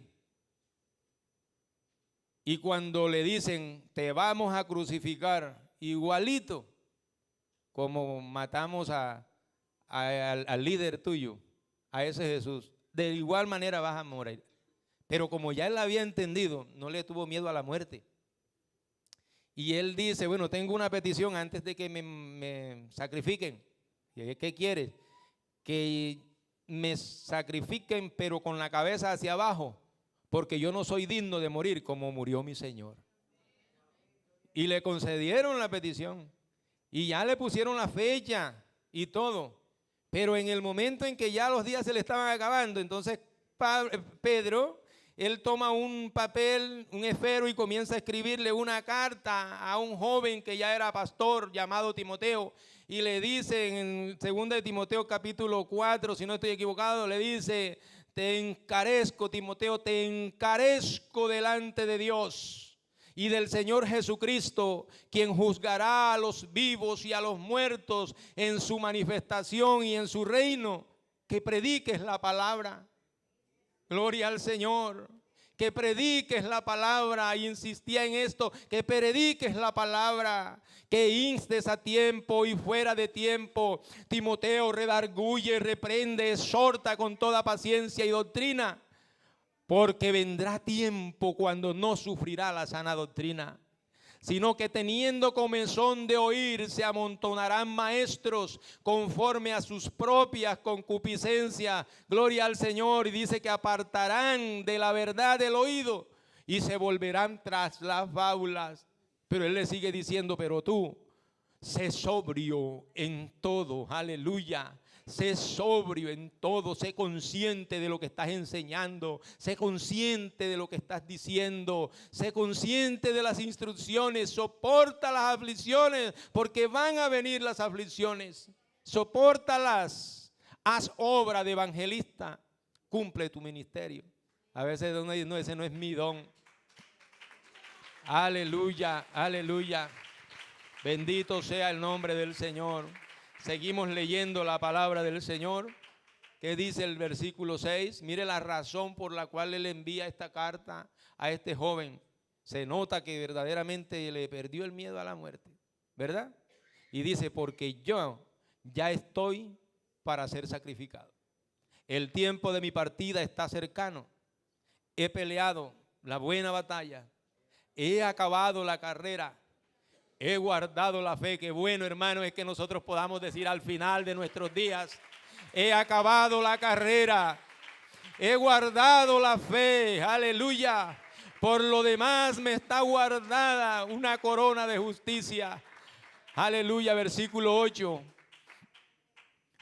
Y cuando le dicen, te vamos a crucificar, igualito como matamos al líder tuyo, a ese Jesús, de igual manera vas a morir. Pero como ya él había entendido, no le tuvo miedo a la muerte. Y él dice, bueno, tengo una petición antes de que me sacrifiquen. ¿Qué quieres? Que me sacrifiquen pero con la cabeza hacia abajo, porque yo no soy digno de morir como murió mi Señor. Y le concedieron la petición y ya le pusieron la fecha y todo. Pero en el momento en que ya los días se le estaban acabando, entonces Pedro, él toma un papel, un esfero y comienza a escribirle una carta a un joven que ya era pastor llamado Timoteo. Y le dice en 2 de Timoteo capítulo 4, si no estoy equivocado, le dice: te encarezco, Timoteo, te encarezco delante de Dios y del Señor Jesucristo, quien juzgará a los vivos y a los muertos en su manifestación y en su reino, que prediques la palabra. Gloria al Señor. Que prediques la palabra, y insistía en esto, que prediques la palabra, que instes a tiempo y fuera de tiempo. Timoteo, redarguye, reprende, exhorta con toda paciencia y doctrina, porque vendrá tiempo cuando no sufrirá la sana doctrina, sino que teniendo comezón de oír, se amontonarán maestros conforme a sus propias concupiscencias. Gloria al Señor. Y dice que apartarán de la verdad el oído y se volverán tras las fábulas. Pero él le sigue diciendo: pero tú, sé sobrio en todo. Aleluya. Sé sobrio en todo, sé consciente de lo que estás enseñando, sé consciente de lo que estás diciendo, sé consciente de las instrucciones, soporta las aflicciones, porque van a venir las aflicciones, sopórtalas, haz obra de evangelista, cumple tu ministerio. A veces uno dice: no, ese no es mi don. Aleluya, aleluya, bendito sea el nombre del Señor. Seguimos leyendo la palabra del Señor. ¿Qué dice el versículo 6? Mire la razón por la cual él envía esta carta a este joven. Se nota que verdaderamente le perdió el miedo a la muerte, ¿verdad? Y dice: porque yo ya estoy para ser sacrificado. El tiempo de mi partida está cercano. He peleado la buena batalla. He acabado la carrera. He guardado la fe. Qué bueno, hermano, es que nosotros podamos decir al final de nuestros días: he acabado la carrera, he guardado la fe. Aleluya. Por lo demás me está guardada una corona de justicia. Aleluya, versículo 8.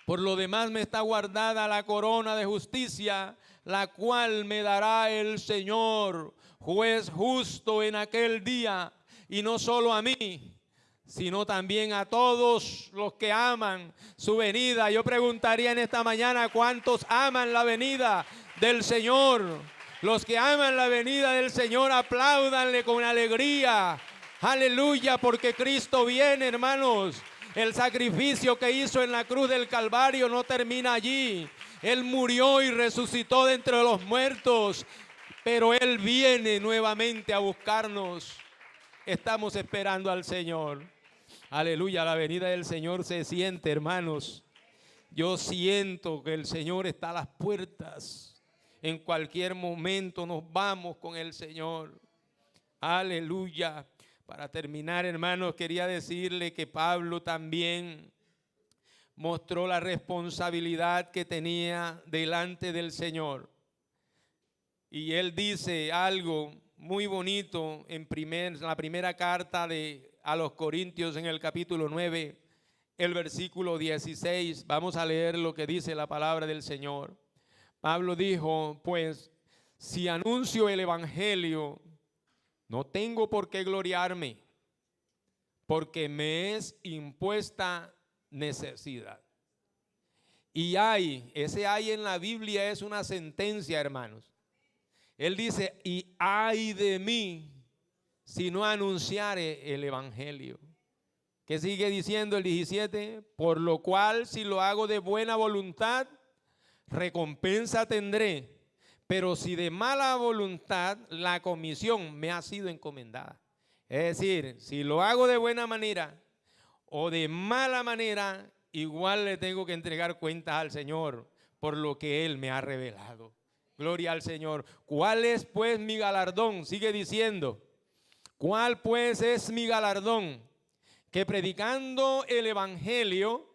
Por lo demás me está guardada la corona de justicia, la cual me dará el Señor, juez justo, en aquel día. Y no solo a mí, sino también a todos los que aman su venida. Yo preguntaría en esta mañana: ¿cuántos aman la venida del Señor? Los que aman la venida del Señor, apláudanle con alegría. Aleluya, porque Cristo viene, hermanos. El sacrificio que hizo en la cruz del Calvario no termina allí. Él murió y resucitó de entre los muertos, pero Él viene nuevamente a buscarnos. Estamos esperando al Señor. Aleluya, la venida del Señor se siente, hermanos. Yo siento que el Señor está a las puertas. En cualquier momento nos vamos con el Señor. Aleluya. Para terminar, hermanos, quería decirle que Pablo también mostró la responsabilidad que tenía delante del Señor. Y él dice algo muy bonito en la primera carta a los Corintios, en el capítulo 9, el versículo 16. Vamos a leer lo que dice la palabra del Señor. Pablo dijo: pues si anuncio el evangelio, no tengo por qué gloriarme, porque me es impuesta necesidad. Y ese hay en la Biblia es una sentencia, hermanos. Él dice: y ay de mí si no anunciare el evangelio. ¿Qué sigue diciendo el 17? Por lo cual, si lo hago de buena voluntad, recompensa tendré. Pero si de mala voluntad, la comisión me ha sido encomendada. Es decir, si lo hago de buena manera o de mala manera, igual le tengo que entregar cuentas al Señor por lo que Él me ha revelado. Gloria al Señor. ¿Cuál es pues mi galardón? Sigue diciendo: ¿Cuál pues es mi galardón? Que predicando el evangelio,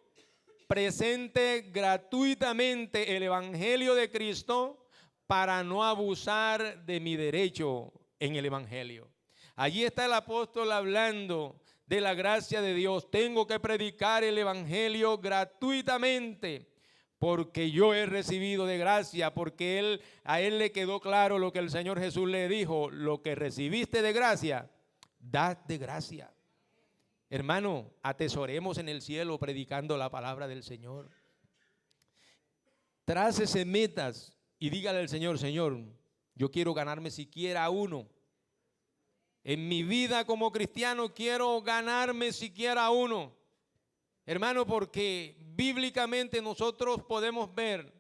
presente gratuitamente el evangelio de Cristo para no abusar de mi derecho en el evangelio. Allí está el apóstol hablando de la gracia de Dios. Tengo que predicar el evangelio gratuitamente porque yo he recibido de gracia, porque a él le quedó claro lo que el Señor Jesús le dijo: lo que recibiste de gracia, dad de gracia. Hermano, atesoremos en el cielo predicando la palabra del Señor. Trácese metas y dígale al Señor: Señor, yo quiero ganarme siquiera uno. En mi vida como cristiano quiero ganarme siquiera uno. Hermano, porque bíblicamente nosotros podemos ver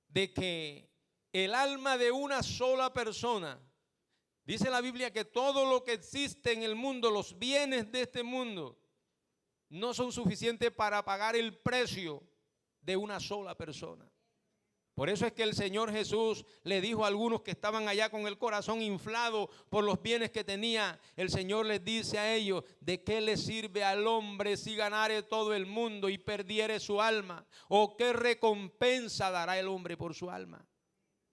de que el alma de una sola persona, dice la Biblia que todo lo que existe en el mundo, los bienes de este mundo, no son suficientes para pagar el precio de una sola persona. Por eso es que el Señor Jesús le dijo a algunos que estaban allá con el corazón inflado por los bienes que tenía. El Señor les dice a ellos: ¿de qué le sirve al hombre si ganare todo el mundo y perdiere su alma? ¿O qué recompensa dará el hombre por su alma?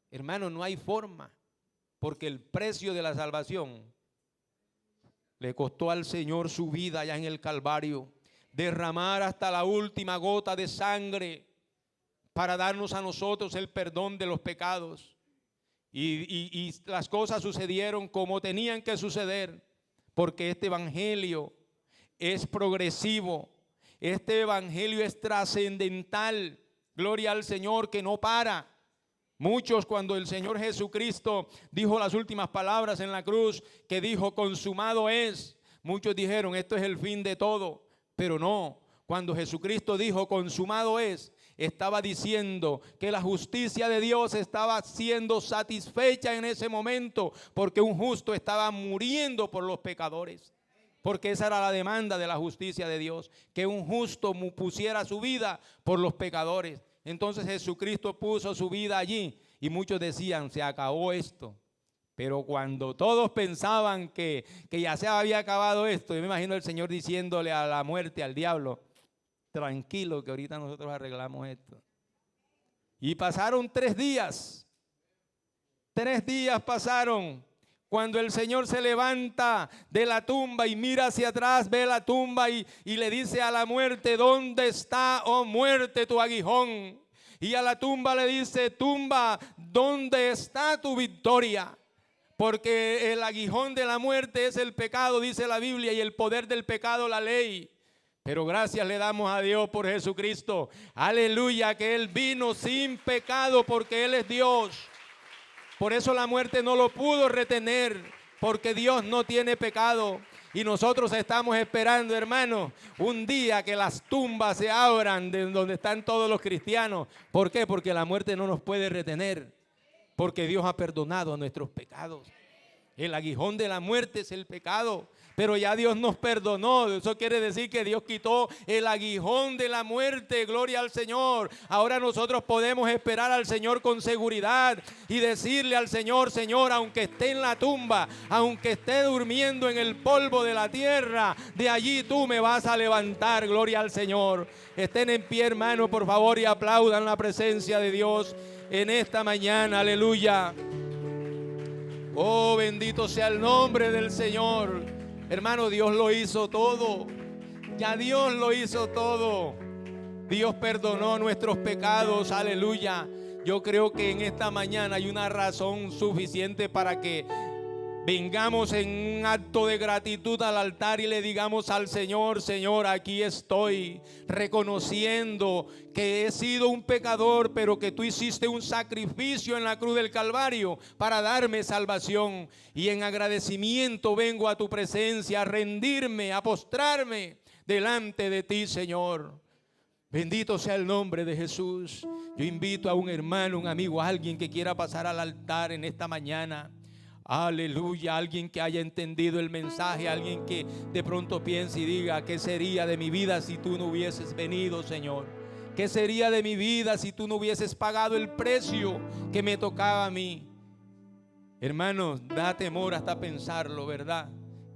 Hermano, no hay forma, porque el precio de la salvación le costó al Señor su vida allá en el Calvario, derramar hasta la última gota de sangre para darnos a nosotros el perdón de los pecados. Y las cosas sucedieron como tenían que suceder, porque este evangelio es progresivo, este evangelio es trascendental. Gloria al Señor, que no para. Muchos, cuando el Señor Jesucristo dijo las últimas palabras en la cruz, que dijo: consumado es, muchos dijeron: esto es el fin de todo. Pero no, cuando Jesucristo dijo consumado es, estaba diciendo que la justicia de Dios estaba siendo satisfecha en ese momento, porque un justo estaba muriendo por los pecadores. Porque esa era la demanda de la justicia de Dios, que un justo pusiera su vida por los pecadores. Entonces Jesucristo puso su vida allí y muchos decían: se acabó esto. Pero cuando todos pensaban que ya se había acabado esto, yo me imagino el Señor diciéndole a la muerte, al diablo: tranquilo, que ahorita nosotros arreglamos esto. Y pasaron 3 días. 3 días pasaron. Cuando el Señor se levanta de la tumba y mira hacia atrás, ve la tumba y le dice a la muerte: ¿dónde está, oh muerte, tu aguijón? Y a la tumba le dice: tumba, ¿dónde está tu victoria? Porque el aguijón de la muerte es el pecado, dice la Biblia, y el poder del pecado, la ley. Pero gracias le damos a Dios por Jesucristo. Aleluya, que Él vino sin pecado porque Él es Dios. Por eso la muerte no lo pudo retener, porque Dios no tiene pecado. Y nosotros estamos esperando, hermano, un día que las tumbas se abran de donde están todos los cristianos. ¿Por qué? Porque la muerte no nos puede retener, porque Dios ha perdonado nuestros pecados. El aguijón de la muerte es el pecado, pero ya Dios nos perdonó. Eso quiere decir que Dios quitó el aguijón de la muerte. Gloria al Señor. Ahora nosotros podemos esperar al Señor con seguridad y decirle al Señor: Señor, aunque esté en la tumba, aunque esté durmiendo en el polvo de la tierra, de allí tú me vas a levantar. Gloria al Señor. Estén en pie, hermano, por favor, y aplaudan la presencia de Dios en esta mañana. Aleluya. Oh, bendito sea el nombre del Señor. Hermano, Dios lo hizo todo. Ya Dios lo hizo todo. Dios perdonó nuestros pecados. Aleluya. Yo creo que en esta mañana hay una razón suficiente para que vengamos en un acto de gratitud al altar y le digamos al Señor: Señor, aquí estoy, reconociendo que he sido un pecador, pero que tú hiciste un sacrificio en la cruz del Calvario para darme salvación. Y en agradecimiento vengo a tu presencia a rendirme, a postrarme delante de ti, Señor. Bendito sea el nombre de Jesús. Yo invito a un hermano, un amigo, a alguien que quiera pasar al altar en esta mañana. Aleluya, alguien que haya entendido el mensaje, alguien que de pronto piense y diga: ¿qué sería de mi vida si tú no hubieses venido, Señor? ¿Qué sería de mi vida si tú no hubieses pagado el precio que me tocaba a mí? Hermanos, da temor hasta pensarlo, ¿verdad?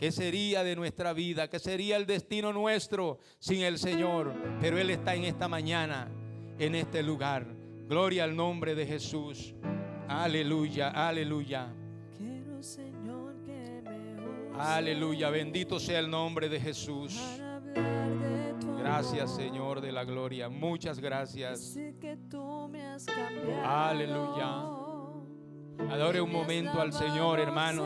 ¿Qué sería de nuestra vida? ¿Qué sería el destino nuestro sin el Señor? Pero Él está en esta mañana, en este lugar. Gloria al nombre de Jesús. Aleluya, aleluya. Quiero, Señor, que me uses Aleluya, bendito sea el nombre de Jesús. para hablar de tu Gracias, amor. Señor de la gloria. Muchas gracias. Sé que tú me has cambiado. Aleluya. Adore un momento al Señor, hermano.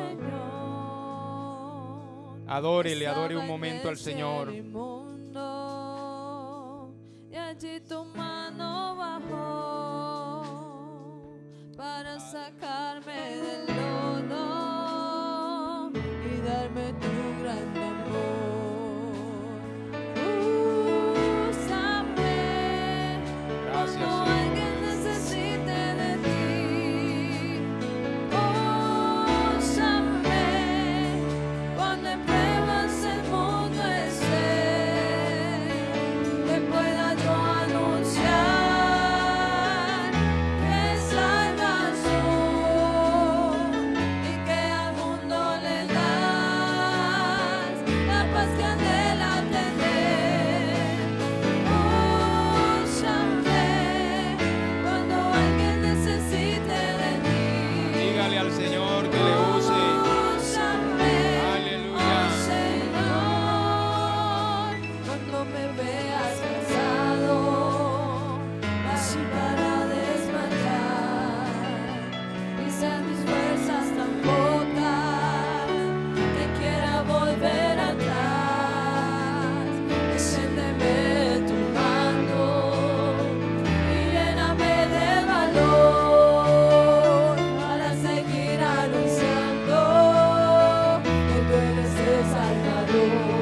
Adórele, adore un momento al Señor. Y allí tu mano bajó para sacarme del lodo y darme tu gran amor. Úsame Gracias, cuando Señor. alguien necesite de ti. Úsame cuando en pruebas el mundo esté, que pueda yo anunciar que es salvación y que al mundo le das la paz que anhela tener. Úsame cuando alguien necesite de ti. Dígale al Señor que le use. Úsame, Aleluya. oh Señor, cuando me veas cansado, así para desmayar, y sean mis fuerzas tan pocas que quiera volver atrás. Extiéndeme tu mano y lléname de valor para seguir anunciando que tú eres el Salvador.